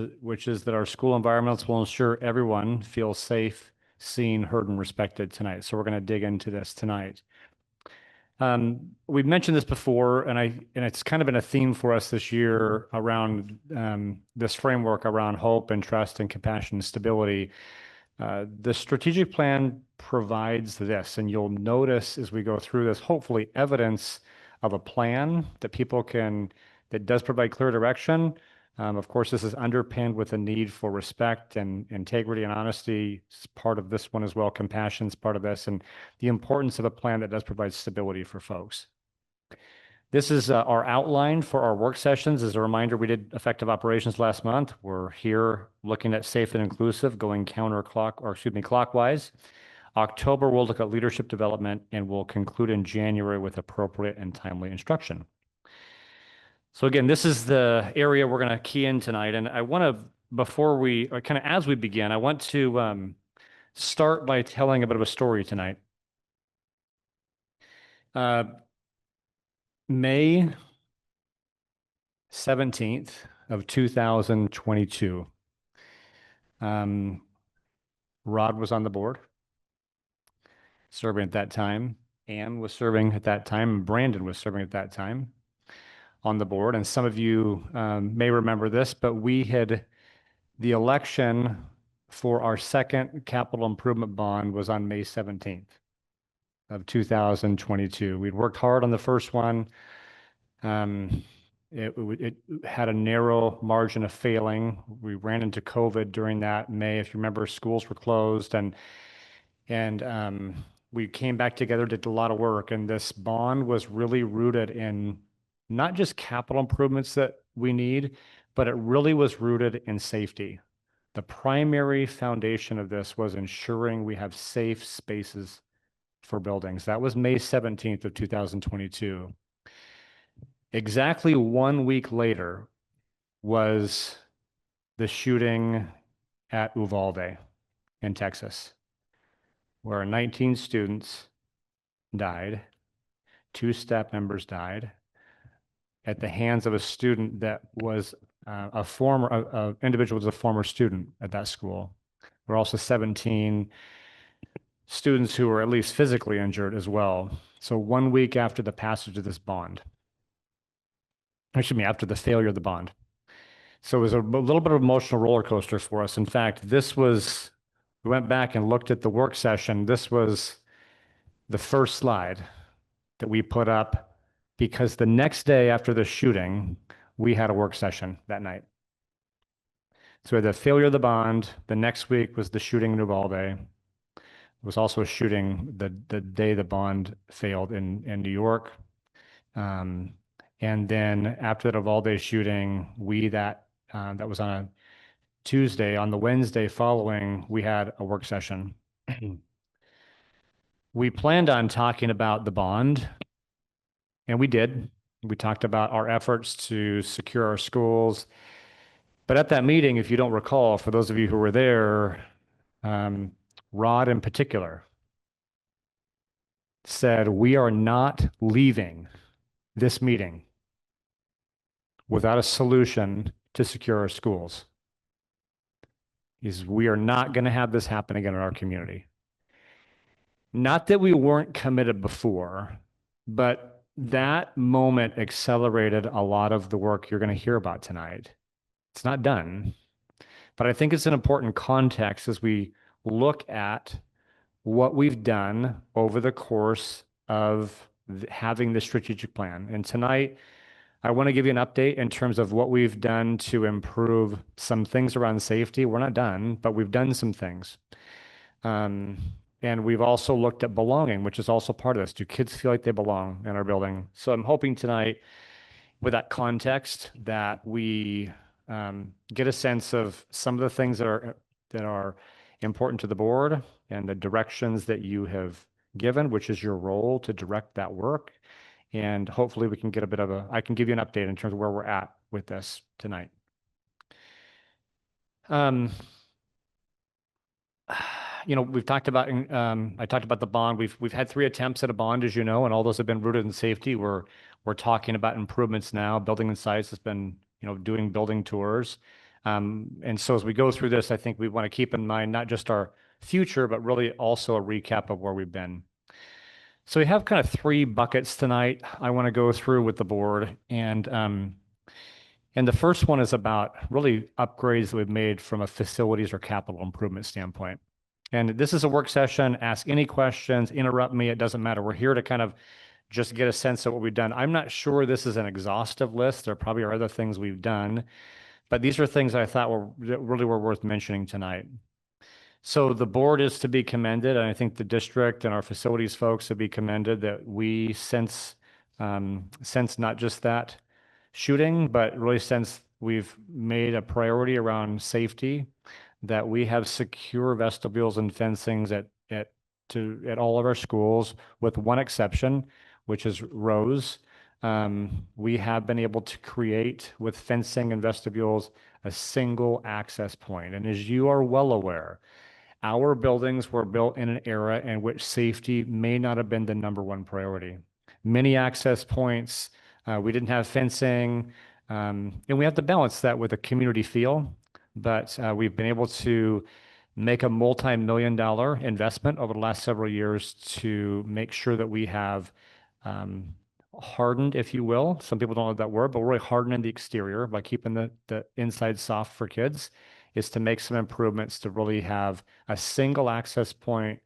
that our school environments will ensure everyone feels safe, seen, heard, and respected tonight. So we're going to dig into this tonight. We've mentioned this before, and it's kind of been a theme for us this year around this framework around hope and trust and compassion and stability. The strategic plan provides this, and you'll notice as we go through this, hopefully evidence of a plan that does provide clear direction. Of course, this is underpinned with a need for respect and integrity and honesty. It's part of this one as well. Compassion is part of this, and the importance of a plan that does provide stability for folks. This is our outline for our work sessions. As a reminder, we did effective operations last month. We're here looking at safe and inclusive, going clockwise. October, we'll look at leadership development, and we'll conclude in January with appropriate and timely instruction. So again, this is the area we're going to key in tonight. And I want to, as we begin, I want to start by telling a bit of a story tonight. May 17th of 2022, Rod was on the board, serving at that time. Ann was serving at that time, and Brandon was serving at that time on the board. And some of you may remember this, but the election for our second capital improvement bond was on May 17th of 2022. We'd worked hard on the first one. It had a narrow margin of failing. We ran into COVID during that May. If you remember, schools were closed, and we came back together, did a lot of work, and this bond was really rooted in not just capital improvements that we need, but it really was rooted in safety. The primary foundation of this was ensuring we have safe spaces for buildings. That was May 17th of 2022. Exactly 1 week later was the shooting at Uvalde in Texas, where 19 students died, 2 staff members died at the hands of a student that was a individual was a former student at that school. There were also 17 students who were at least physically injured as well. So 1 week after the passage of this bond, after the failure of the bond. So it was a little bit of emotional roller coaster for us. In fact, we went back and looked at the work session. This was the first slide that we put up because the next day after the shooting, we had a work session that night. So we had the failure of the bond. The next week was the shooting in Uvalde. It was also a shooting the day the bond failed in New York. And then after that Uvalde shooting, that was on a Tuesday. On the Wednesday following, we had a work session. We planned on talking about the bond, and we did. We talked about our efforts to secure our schools. But at that meeting, if you don't recall, for those of you who were there, Rod in particular said, "We are not leaving this meeting without a solution to secure our schools." We are not going to have this happen again in our community. Not that we weren't committed before, but that moment accelerated a lot of the work you're going to hear about tonight. It's not done, but I think it's an important context as we look at what we've done over the course of having the strategic plan. And tonight, I want to give you an update in terms of what we've done to improve some things around safety. We're not done, but we've done some things. And we've also looked at belonging, which is also part of this. Do kids feel like they belong in our building? So I'm hoping tonight, with that context, that we get a sense of some of the things that are important to the board and the directions that you have given, which is your role to direct that work. And hopefully we can get I can give you an update in terms of where we're at with this tonight. We've talked about, I talked about the bond. We've had 3 attempts at a bond, as you know, and all those have been rooted in safety. We're talking about improvements now. Building Insights has been, doing building tours. And so as we go through this, I think we want to keep in mind not just our future, but really also a recap of where we've been. So we have kind of 3 buckets tonight I want to go through with the board. And the first one is about really upgrades that we've made from a facilities or capital improvement standpoint. And this is a work session. Ask any questions, interrupt me. It doesn't matter. We're here to kind of just get a sense of what we've done. I'm not sure this is an exhaustive list. There probably are other things we've done, but these are things I thought really were worth mentioning tonight. So the board is to be commended, and I think the district and our facilities folks to be commended that we since not just that shooting, but really since we've made a priority around safety, that we have secure vestibules and fencings at all of our schools, with one exception, which is Rose. We have been able to create with fencing and vestibules a single access point. And as you are well aware, our buildings were built in an era in which safety may not have been the #1 priority. Many access points, we didn't have fencing, and we have to balance that with a community feel. But we've been able to make a multi-million-dollar investment over the last several years to make sure that we have hardened, if you will. Some people don't like that word, but we're really hardening the exterior by keeping the inside soft for kids, is to make some improvements to really have a single access point.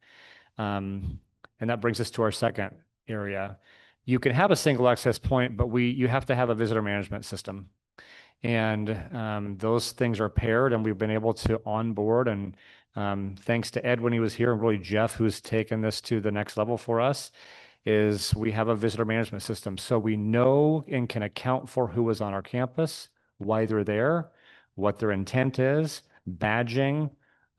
And that brings us to our second area. You can have a single access point, but you have to have a visitor management system. And those things are paired, and we've been able to onboard. And thanks to Ed when he was here, and really Jeff, who's taken this to the next level for us, is we have a visitor management system. So we know and can account for who is on our campus, why they're there, what their intent is, badging,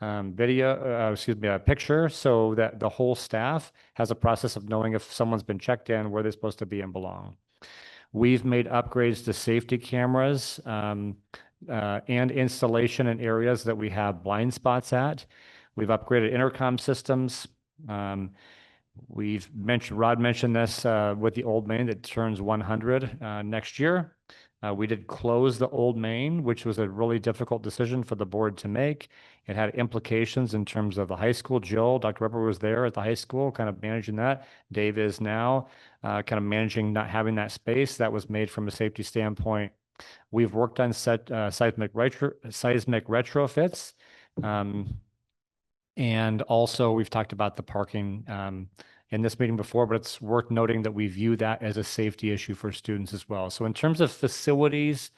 a picture, so that the whole staff has a process of knowing if someone's been checked in, where they're supposed to be and belong. We've made upgrades to safety cameras and installation in areas that we have blind spots at. We've upgraded intercom systems. Rod mentioned this with the Old Main that turns 100 next year. We did close the Old Main, which was a really difficult decision for the board to make. It had implications in terms of the high school. Jill, Dr. Webber was there at the high school, kind of managing that. Dave is now kind of managing not having that space. That was made from a safety standpoint. We've worked on seismic retrofits. And also we've talked about the parking in this meeting before, but it's worth noting that we view that as a safety issue for students as well. So in terms of facilities,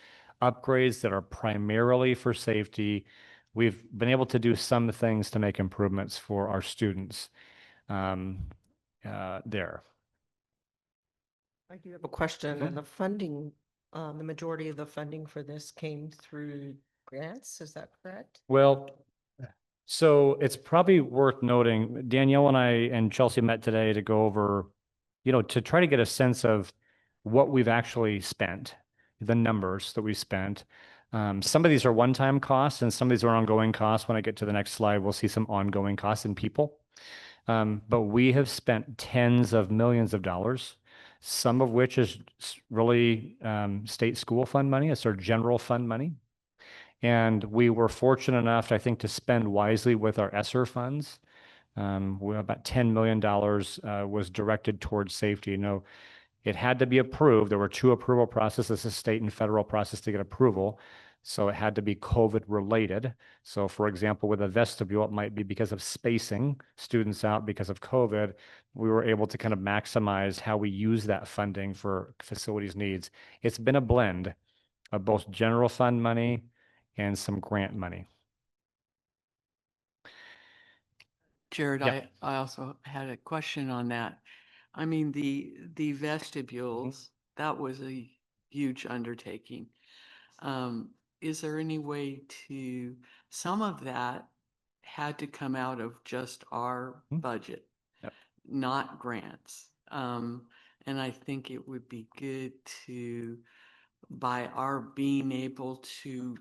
upgrades that are primarily for safety, we've been able to do some things to make improvements for our students there. I do have a question on the funding. The majority of the funding for this came through grants, is that correct? Well, so it's probably worth noting, Danielle and I and Chelsea met today to go over, to try to get a sense of what we've actually spent, the numbers that we spent. Some of these are one-time costs and some of these are ongoing costs. When I get to the next slide, we'll see some ongoing costs in people. But we have spent tens of millions of dollars, some of which is really state school fund money. It's our general fund money. And we were fortunate enough, I think, to spend wisely with our ESSER funds. About $10 million was directed towards safety. It had to be approved. There were two approval processes, a state and federal process to get approval. So it had to be COVID related. So for example, with a vestibule, it might be because of spacing students out because of COVID. We were able to kind of maximize how we use that funding for facilities needs. It's been a blend of both general fund money and some grant money. Jared, Yeah. I also had a question on that. I mean, the vestibules, that was a huge undertaking. Is there any way some of that had to come out of just our budget, Yep. not grants. And I think it would be good by our being able to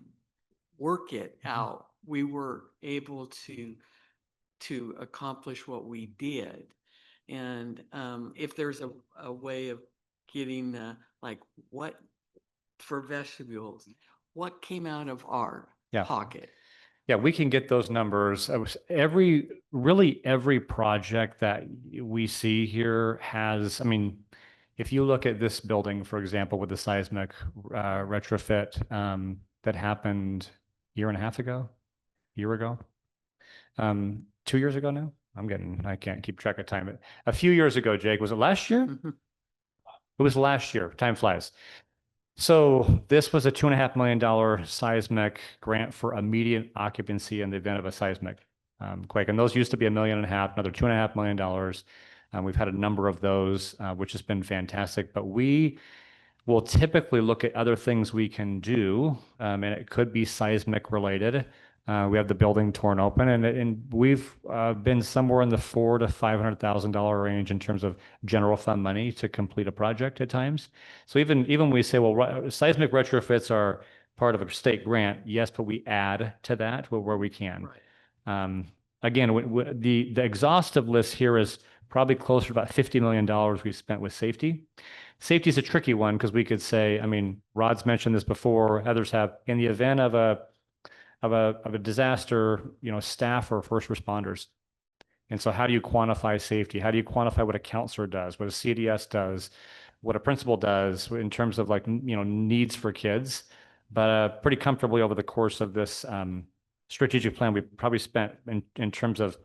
work it out, we were able to accomplish what we did. And if there's a way of getting what for vestibules, what came out of our pocket? Yeah, we can get those numbers. Really every project that we see here has, if you look at this building, for example, with the seismic retrofit that happened a year ago, 2 years ago now? I can't keep track of time. A few years ago, Jake, was it last year? Mm-hmm. It was last year. Time flies. So this was a $2.5 million seismic grant for immediate occupancy in the event of a seismic quake. And those used to be $1.5 million, another $2.5 million. We've had a number of those, which has been fantastic. But we will typically look at other things we can do, and it could be seismic related. We have the building torn open, and we've been somewhere in the $400,000 to $500,000 range in terms of general fund money to complete a project at times. So even when we say, well, seismic retrofits are part of a state grant, yes, but we add to that where we can. Right. Again, the exhaustive list here is probably closer to about $50 million we've spent with safety. Safety is a tricky one because we could say, Rod's mentioned this before, others have, in the event of of a disaster, staff or first responders. And so how do you quantify safety? How do you quantify what a counselor does, what a CDS does, what a principal does in terms of needs for kids? But pretty comfortably over the course of this strategic plan, we probably spent in terms of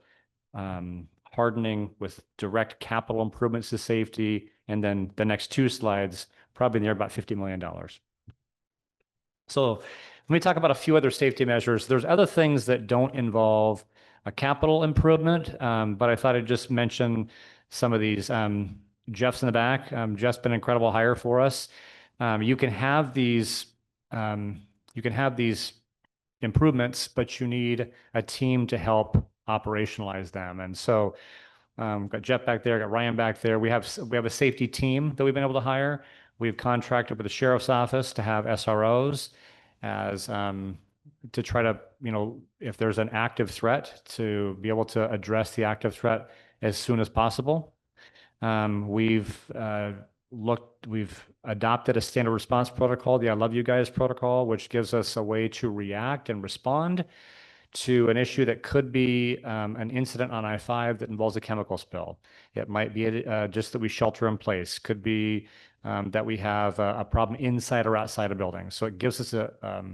hardening with direct capital improvements to safety, and then the next two slides, probably near about $50 million. So let me talk about a few other safety measures. There's other things that don't involve a capital improvement, but I thought I'd just mention some of these. Jeff's in the back. Jeff's been an incredible hire for us. You can have these improvements, but you need a team to help operationalize them. And so got Jeff back there, got Ryan back there. We have a safety team that we've been able to hire. We've contracted with the sheriff's office to have SROs as to try to, if there's an active threat, to be able to address the active threat as soon as possible. We've adopted a standard response protocol, the I Love You Guys protocol, which gives us a way to react and respond to an issue that could be an incident on I-5 that involves a chemical spill. It might be just that we shelter in place. Could be that we have a problem inside or outside a building. So it gives us a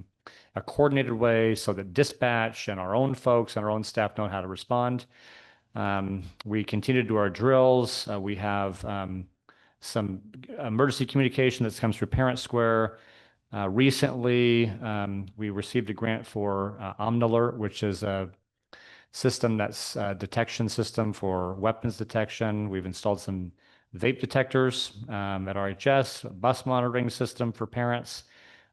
coordinated way so that dispatch and our own folks and our own staff know how to respond. We continue to do our drills. We have some emergency communication that comes through Parent Square. Recently, we received a grant for Omnalert, which is a system that's a detection system for weapons detection. We've installed some vape detectors at RHS, a bus monitoring system for parents,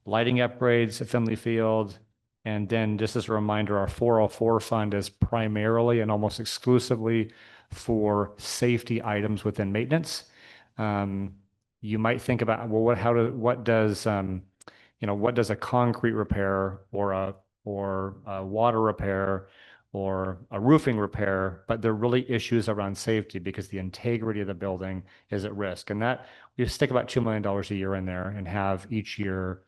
lighting upgrades at Finley Field. And then just as a reminder, our 404 fund is primarily and almost exclusively for safety items within maintenance. You might think about, well, what does a concrete repair or a water repair or a roofing repair, but they're really issues around safety because the integrity of the building is at risk. And that we stick about $2 million a year in there and have each year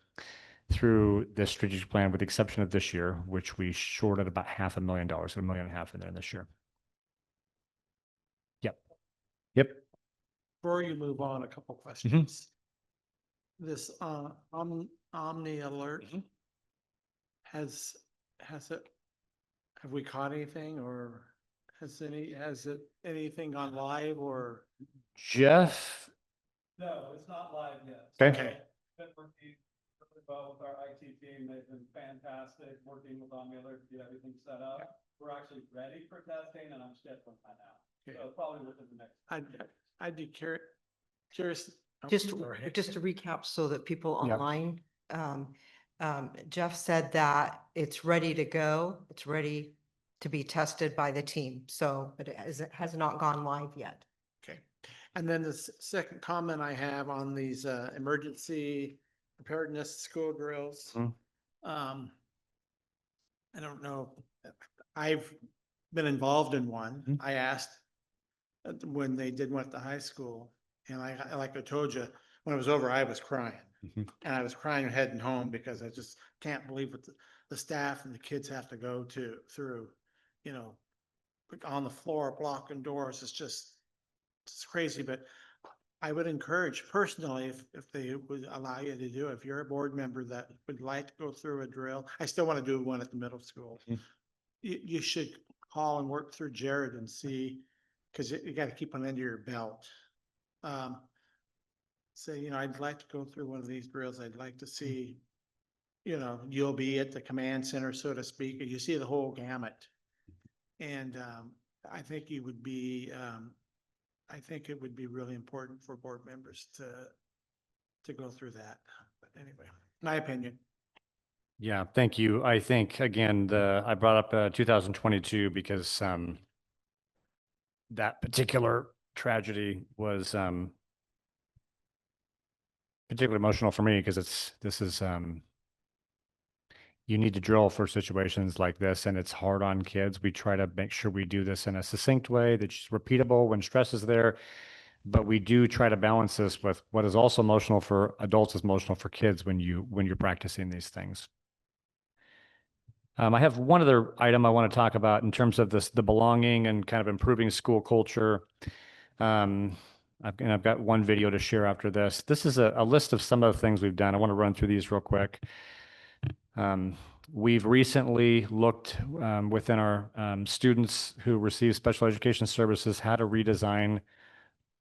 through this strategic plan, with the exception of this year, which we shorted about $500,000, $1.5 million in there this year. Yep. Before you move on, a couple questions. This Omni Alert, have we caught anything, or has anything gone live, or? Jeff? No, it's not live yet. Okay. Been working really well with our IT team. They've been fantastic working with Omnalert to get everything set up. We're actually ready for testing, and I'm scheduling that now. So probably within the next. I'd be curious. Just to recap so that people online, Jeff said that it's ready to go. It's ready to be tested by the team. So, but it has not gone live yet. Okay. And then the second comment I have on these emergency preparedness school drills. I don't know. I've been involved in one. I asked when they did one at the high school, and like I told you, when it was over, I was crying. And I was crying heading home because I just can't believe what the staff and the kids have to go through, on the floor, blocking doors. It's crazy. But I would encourage personally, if they would allow you to do it, if you're a board member that would like to go through a drill, I still want to do one at the middle school. You should call and work through Jared and see, because you got to keep one under your belt. Say, I'd like to go through one of these drills. I'd like to see, you'll be at the command center, so to speak, and you see the whole gamut. And I think it would be really important for board members to go through that. But anyway, my opinion. Yeah, thank you. I think, again, I brought up 2022 because that particular tragedy was particularly emotional for me, because you need to drill for situations like this, and it's hard on kids. We try to make sure we do this in a succinct way that's repeatable when stress is there, but we do try to balance this with what is also emotional for adults is emotional for kids when you're practicing these things. I have one other item I want to talk about in terms of this, the belonging and kind of improving school culture. I've got one video to share after this. This is a list of some of the things we've done. I want to run through these real quick. We've recently looked within our students who receive special education services how to redesign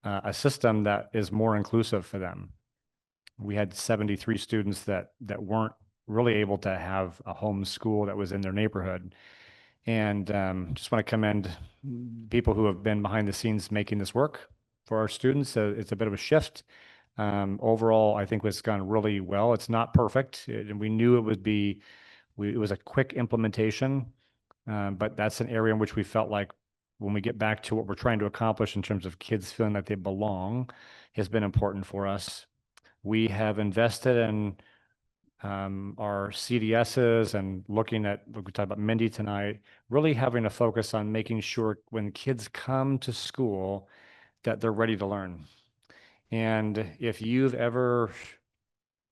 a system that is more inclusive for them. We had 73 students that weren't really able to have a home school that was in their neighborhood. And just want to commend people who have been behind the scenes making this work for our students. It's a bit of a shift. Overall, I think it's gone really well. It's not perfect, and we knew it would be. It was a quick implementation, but that's an area in which we felt like when we get back to what we're trying to accomplish in terms of kids feeling that they belong has been important for us. We have invested in our CDSs and looking at, we talked about Mindy tonight, really having a focus on making sure when kids come to school that they're ready to learn. And if you've ever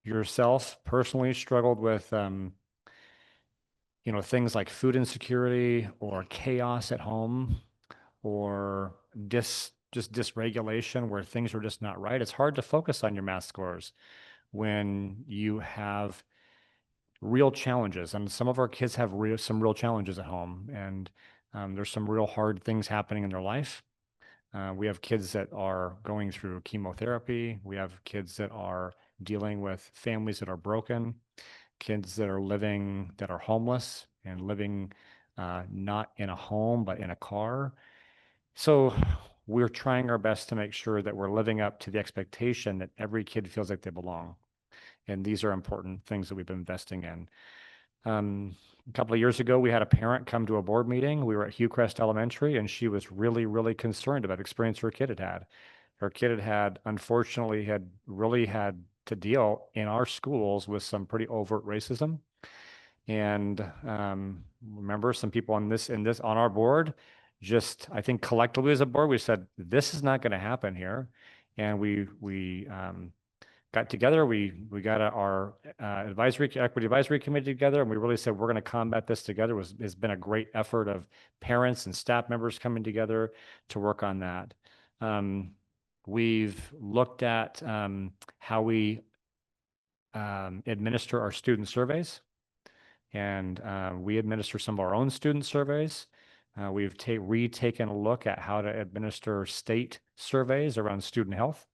yourself personally struggled with, things like food insecurity or chaos at home or just dysregulation where things are just not right, it's hard to focus on your math scores when you have real challenges. And some of our kids have some real challenges at home, and there's some real hard things happening in their life. We have kids that are going through chemotherapy. We have kids that are dealing with families that are broken, kids that are homeless and living not in a home, but in a car. So we're trying our best to make sure that we're living up to the expectation that every kid feels like they belong. And these are important things that we've been investing in. A couple of years ago, we had a parent come to a board meeting. We were at Hillcrest Elementary, and she was really, really concerned about the experience her kid had had. Her kid unfortunately really had to deal in our schools with some pretty overt racism. And remember, some people on our board, just I think collectively as a board, we said this is not going to happen here, and we got together. We got our equity advisory committee together, and we really said we're going to combat this together. Has been a great effort of parents and staff members coming together to work on that. We've looked at how we administer our student surveys, and we administer some of our own student surveys. We've retaken a look at how to administer state surveys around student health.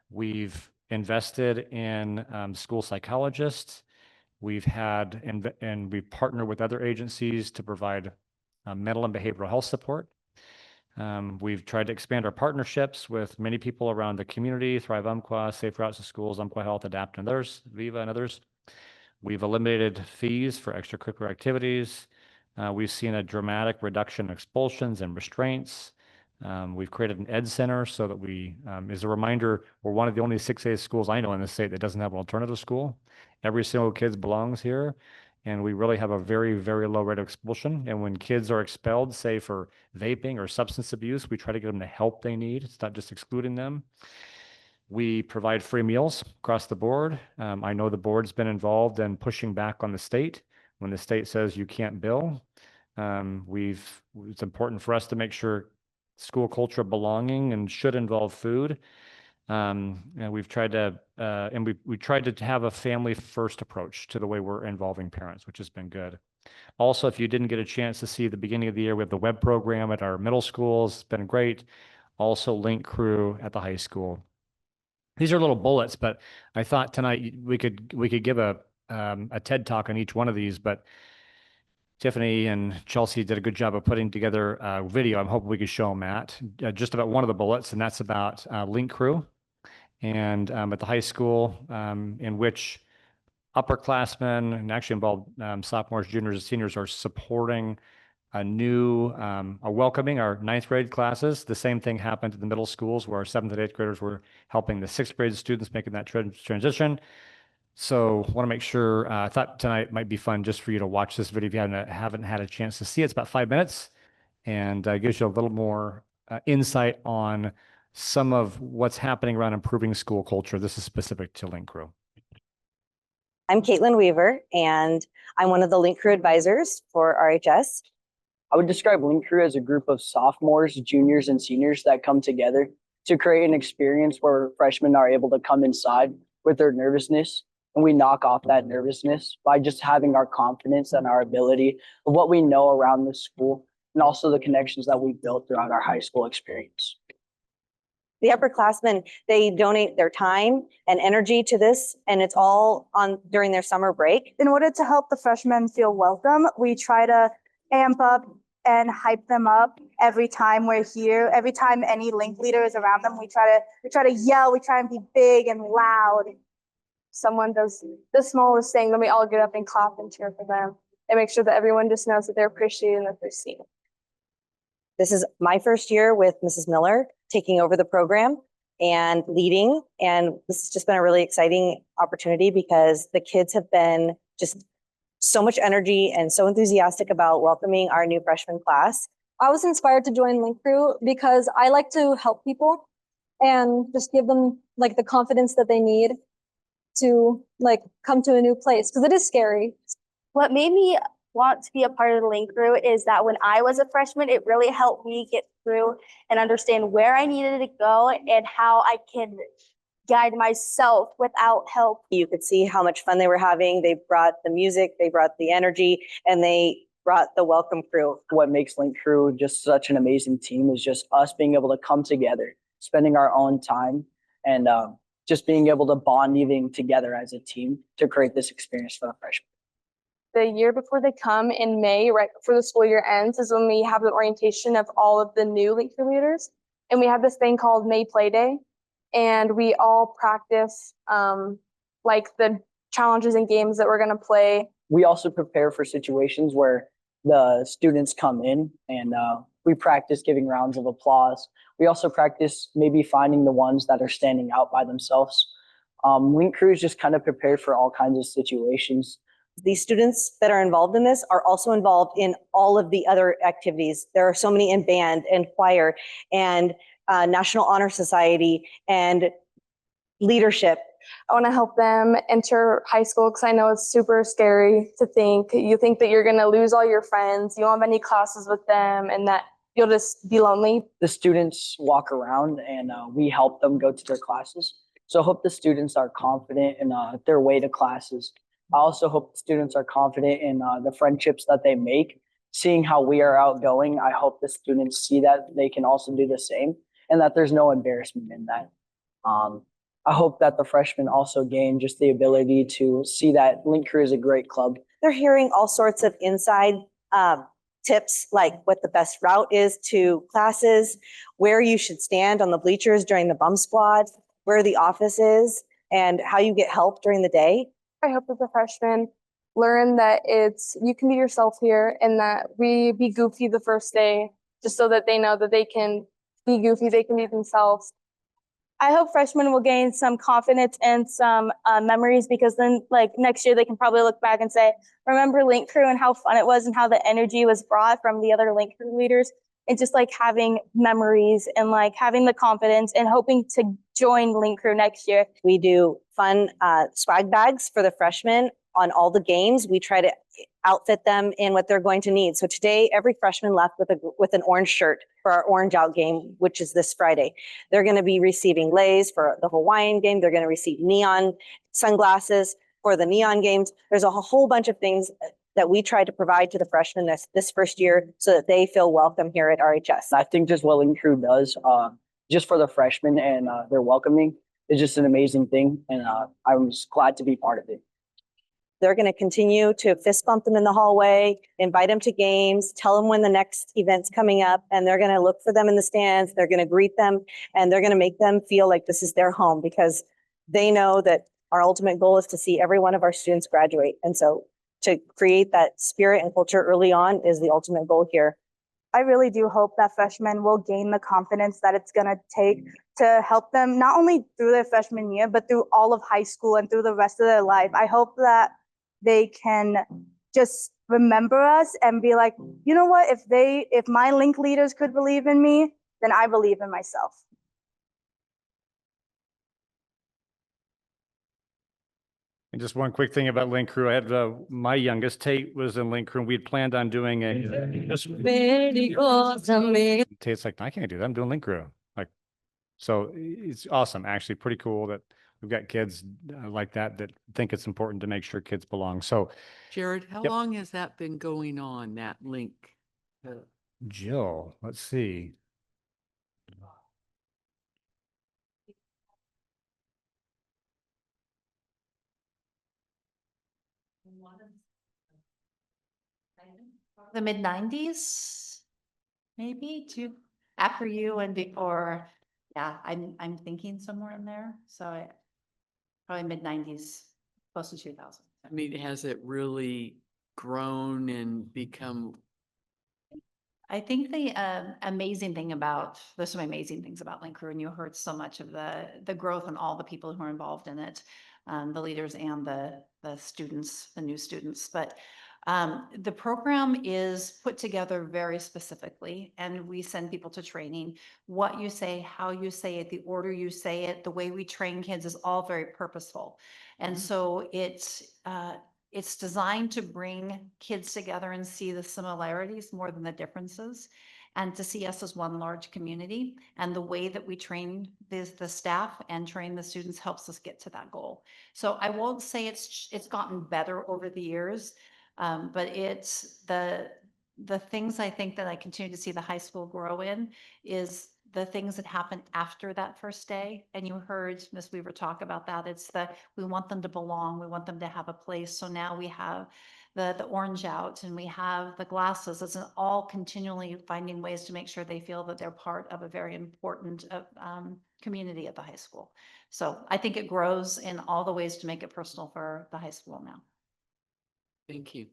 We've invested in school psychologists. We've partnered with other agencies to provide mental and behavioral health support. We've tried to expand our partnerships with many people around the community, Thrive Umpqua, Safe Routes to Schools, Umpqua Health, Adapt, and others, Viva and others. We've eliminated fees for extracurricular activities. We've seen a dramatic reduction in expulsions and restraints. We've created an ed center so that as a reminder, we're one of the only 6A schools I know in the state that doesn't have an alternative school. Every single kid belongs here, and we really have a very, very low rate of expulsion. And when kids are expelled, say for vaping or substance abuse, we try to get them the help they need. It's not just excluding them. We provide free meals across the board. I know the board's been involved in pushing back on the state when the state says you can't bill. It's important for us to make sure school culture of belonging and should involve food. And we've tried to we tried to have a family first approach to the way we're involving parents, which has been good. Also, if you didn't get a chance to see the beginning of the year, we have the web program at our middle schools. It's been great. Also, Link Crew at the high school. These are little bullets, but I thought tonight we could give a TED talk on each one of these, but Tiffany and Chelsea did a good job of putting together a video. I'm hoping we could show Matt just about one of the bullets, and that's about Link Crew. And at the high school, in which upperclassmen and actually involved sophomores, juniors, and seniors are supporting welcoming our 9th grade classes. The same thing happened at the middle schools where our 7th and 8th graders were helping the 6th grade students making that transition. So want to make sure, I thought tonight might be fun just for you to watch this video if you haven't had a chance to see it. It's about 5 minutes and gives you a little more insight on some of what's happening around improving school culture. This is specific to Link Crew. I'm Caitlin Weaver, and I'm one of the Link Crew advisors for RHS. I would describe Link Crew as a group of sophomores, juniors, and seniors that come together to create an experience where freshmen are able to come inside with their nervousness, and we knock off that nervousness by just having our confidence and our ability of what we know around the school, and also the connections that we've built throughout our high school experience. The upperclassmen, they donate their time and energy to this, and it's all on during their summer break. In order to help the freshmen feel welcome, we try to amp up and hype them up every time we're here. Every time any Link leader is around them, we try to yell, we try and be big and loud. Someone does the smallest thing, then we all get up and clap and cheer for them and make sure that everyone just knows that they're appreciated and that they're seen. This is my first year with Mrs. Miller taking over the program and leading. And this has just been a really exciting opportunity because the kids have been just so much energy and so enthusiastic about welcoming our new freshman class. I was inspired to join Link Crew because I like to help people and just give them like the confidence that they need to like come to a new place because it is scary. What made me want to be a part of the Link Crew is that when I was a freshman, it really helped me get through and understand where I needed to go and how I can guide myself without help. You could see how much fun they were having. They brought the music, they brought the energy, and they brought the welcome crew. What makes Link Crew just such an amazing team is just us being able to come together, spending our own time, and just being able to bond even together as a team to create this experience for the freshmen. The year before they come in May, right before the school year ends, is when we have the orientation of all of the new Link Crew leaders. And we have this thing called May Play Day. And we all practice like the challenges and games that we're gonna play. We also prepare for situations where the students come in and we practice giving rounds of applause. We also practice maybe finding the ones that are standing out by themselves. Link Crew is just kind of prepared for all kinds of situations. These students that are involved in this are also involved in all of the other activities. There are so many in band and choir and National Honor Society and leadership. I want to help them enter high school because I know it's super scary to think. You think that you're going to lose all your friends. You won't have any classes with them and that you'll just be lonely. The students walk around and we help them go to their classes. So I hope the students are confident in their way to classes. I also hope the students are confident in the friendships that they make. Seeing how we are outgoing, I hope the students see that they can also do the same and that there's no embarrassment in that. I hope that the freshmen also gain just the ability to see that Link Crew is a great club. They're hearing all sorts of inside tips, like what the best route is to classes, where you should stand on the bleachers during the bum squad, where the office is, and how you get help during the day. I hope that the freshmen learn that you can be yourself here and that we be goofy the first day, just so that they know that they can be goofy, they can be themselves. I hope freshmen will gain some confidence and some memories because then like next year they can probably look back and say, remember Link Crew and how fun it was and how the energy was brought from the other Link Crew leaders. And just like having memories and like having the confidence and hoping to join Link Crew next year. We do fun swag bags for the freshmen on all the games. We try to outfit them in what they're going to need. So today, every freshman left with an orange shirt for our Orange Out game, which is this Friday. They're going to be receiving leis for the Hawaiian game. They're going to receive neon sunglasses for the neon games. There's a whole bunch of things that we try to provide to the freshmen this first year so that they feel welcome here at RHS. I think just what Link Crew does just for the freshmen and their welcoming is just an amazing thing. And I'm just glad to be part of it. They're going to continue to fist bump them in the hallway, invite them to games, tell them when the next event's coming up, and they're going to look for them in the stands. They're going to greet them, and they're going to make them feel like this is their home because they know that our ultimate goal is to see every one of our students graduate. And so to create that spirit and culture early on is the ultimate goal here. I really do hope that freshmen will gain the confidence that it's going to take to help them not only through their freshman year, but through all of high school and through the rest of their life. I hope that they can just remember us and be like, you know what, if my Link leaders could believe in me, then I believe in myself. And just one quick thing about Link Crew. I had my youngest, Tate, was in Link Crew. And we had planned on doing Tate's like, I can't do that. I'm doing Link Crew. Like, so it's awesome. Actually, pretty cool that we've got kids like that that think it's important to make sure kids belong. So, Jared, how Yep. long has that been going on, that link? Jill, let's see. The mid-90s, maybe too, after you and before, yeah, I'm thinking somewhere in there, so probably mid-90s, close to 2000. I mean, has it really grown and become? I think the amazing thing about, there's some amazing things about Link Crew, and you heard so much of the growth and all the people who are involved in it, the leaders and the students, the new students. But the program is put together very specifically, and we send people to training. What you say, how you say it, the order you say it, the way we train kids is all very purposeful. And so it's designed to bring kids together and see the similarities more than the differences, and to see us as one large community. And the way that we train the staff and train the students helps us get to that goal. So I won't say it's gotten better over the years, but it's the things I think that I continue to see the high school grow in is the things that happen after that first day. And you heard Ms. Weaver talk about that. It's we want them to belong. We want them to have a place. So now we have the orange out, and we have the glasses. It's all continually finding ways to make sure they feel that they're part of a very important community at the high school. So I think it grows in all the ways to make it personal for the high school now. Thank you.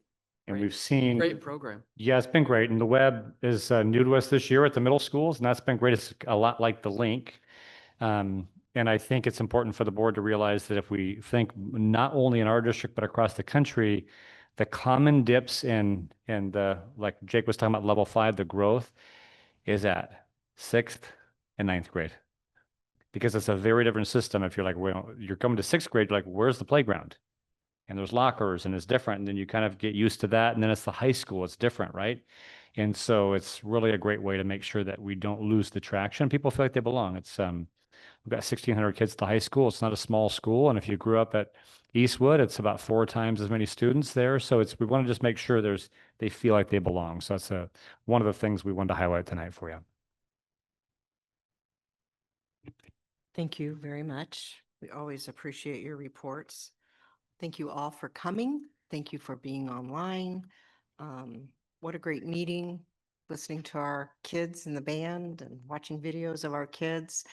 And Great. we've seen. Great program. Yeah, it's been great. And the web is new to us this year at the middle schools, and that's been great. It's a lot like the link. And I think it's important for the board to realize that if we think not only in our district, but across the country, the common dips in the, like Jake was talking about level 5, the growth is at 6th and 9th grade. Because it's a very different system. If you're like, well, you're coming to 6th grade, you're like, where's the playground? And there's lockers and it's different. And then you kind of get used to that. And then it's the high school, it's different, right? And so it's really a great way to make sure that we don't lose the traction. People feel like they belong. It's, we've got 1,600 kids at the high school. It's not a small school. And if you grew up at Eastwood, it's about 4 times as many students there. So we want to just make sure they feel like they belong. So that's one of the things we wanted to highlight tonight for you. Thank you very much. We always appreciate your reports. Thank you all for coming. Thank you for being online. What a great meeting, listening to our kids in the band and watching videos of our kids.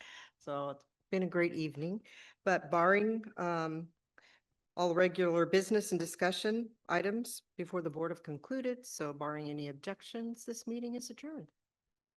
So it's been a great evening, but barring all regular business and discussion items before the board have concluded, so barring any objections, this meeting is adjourned.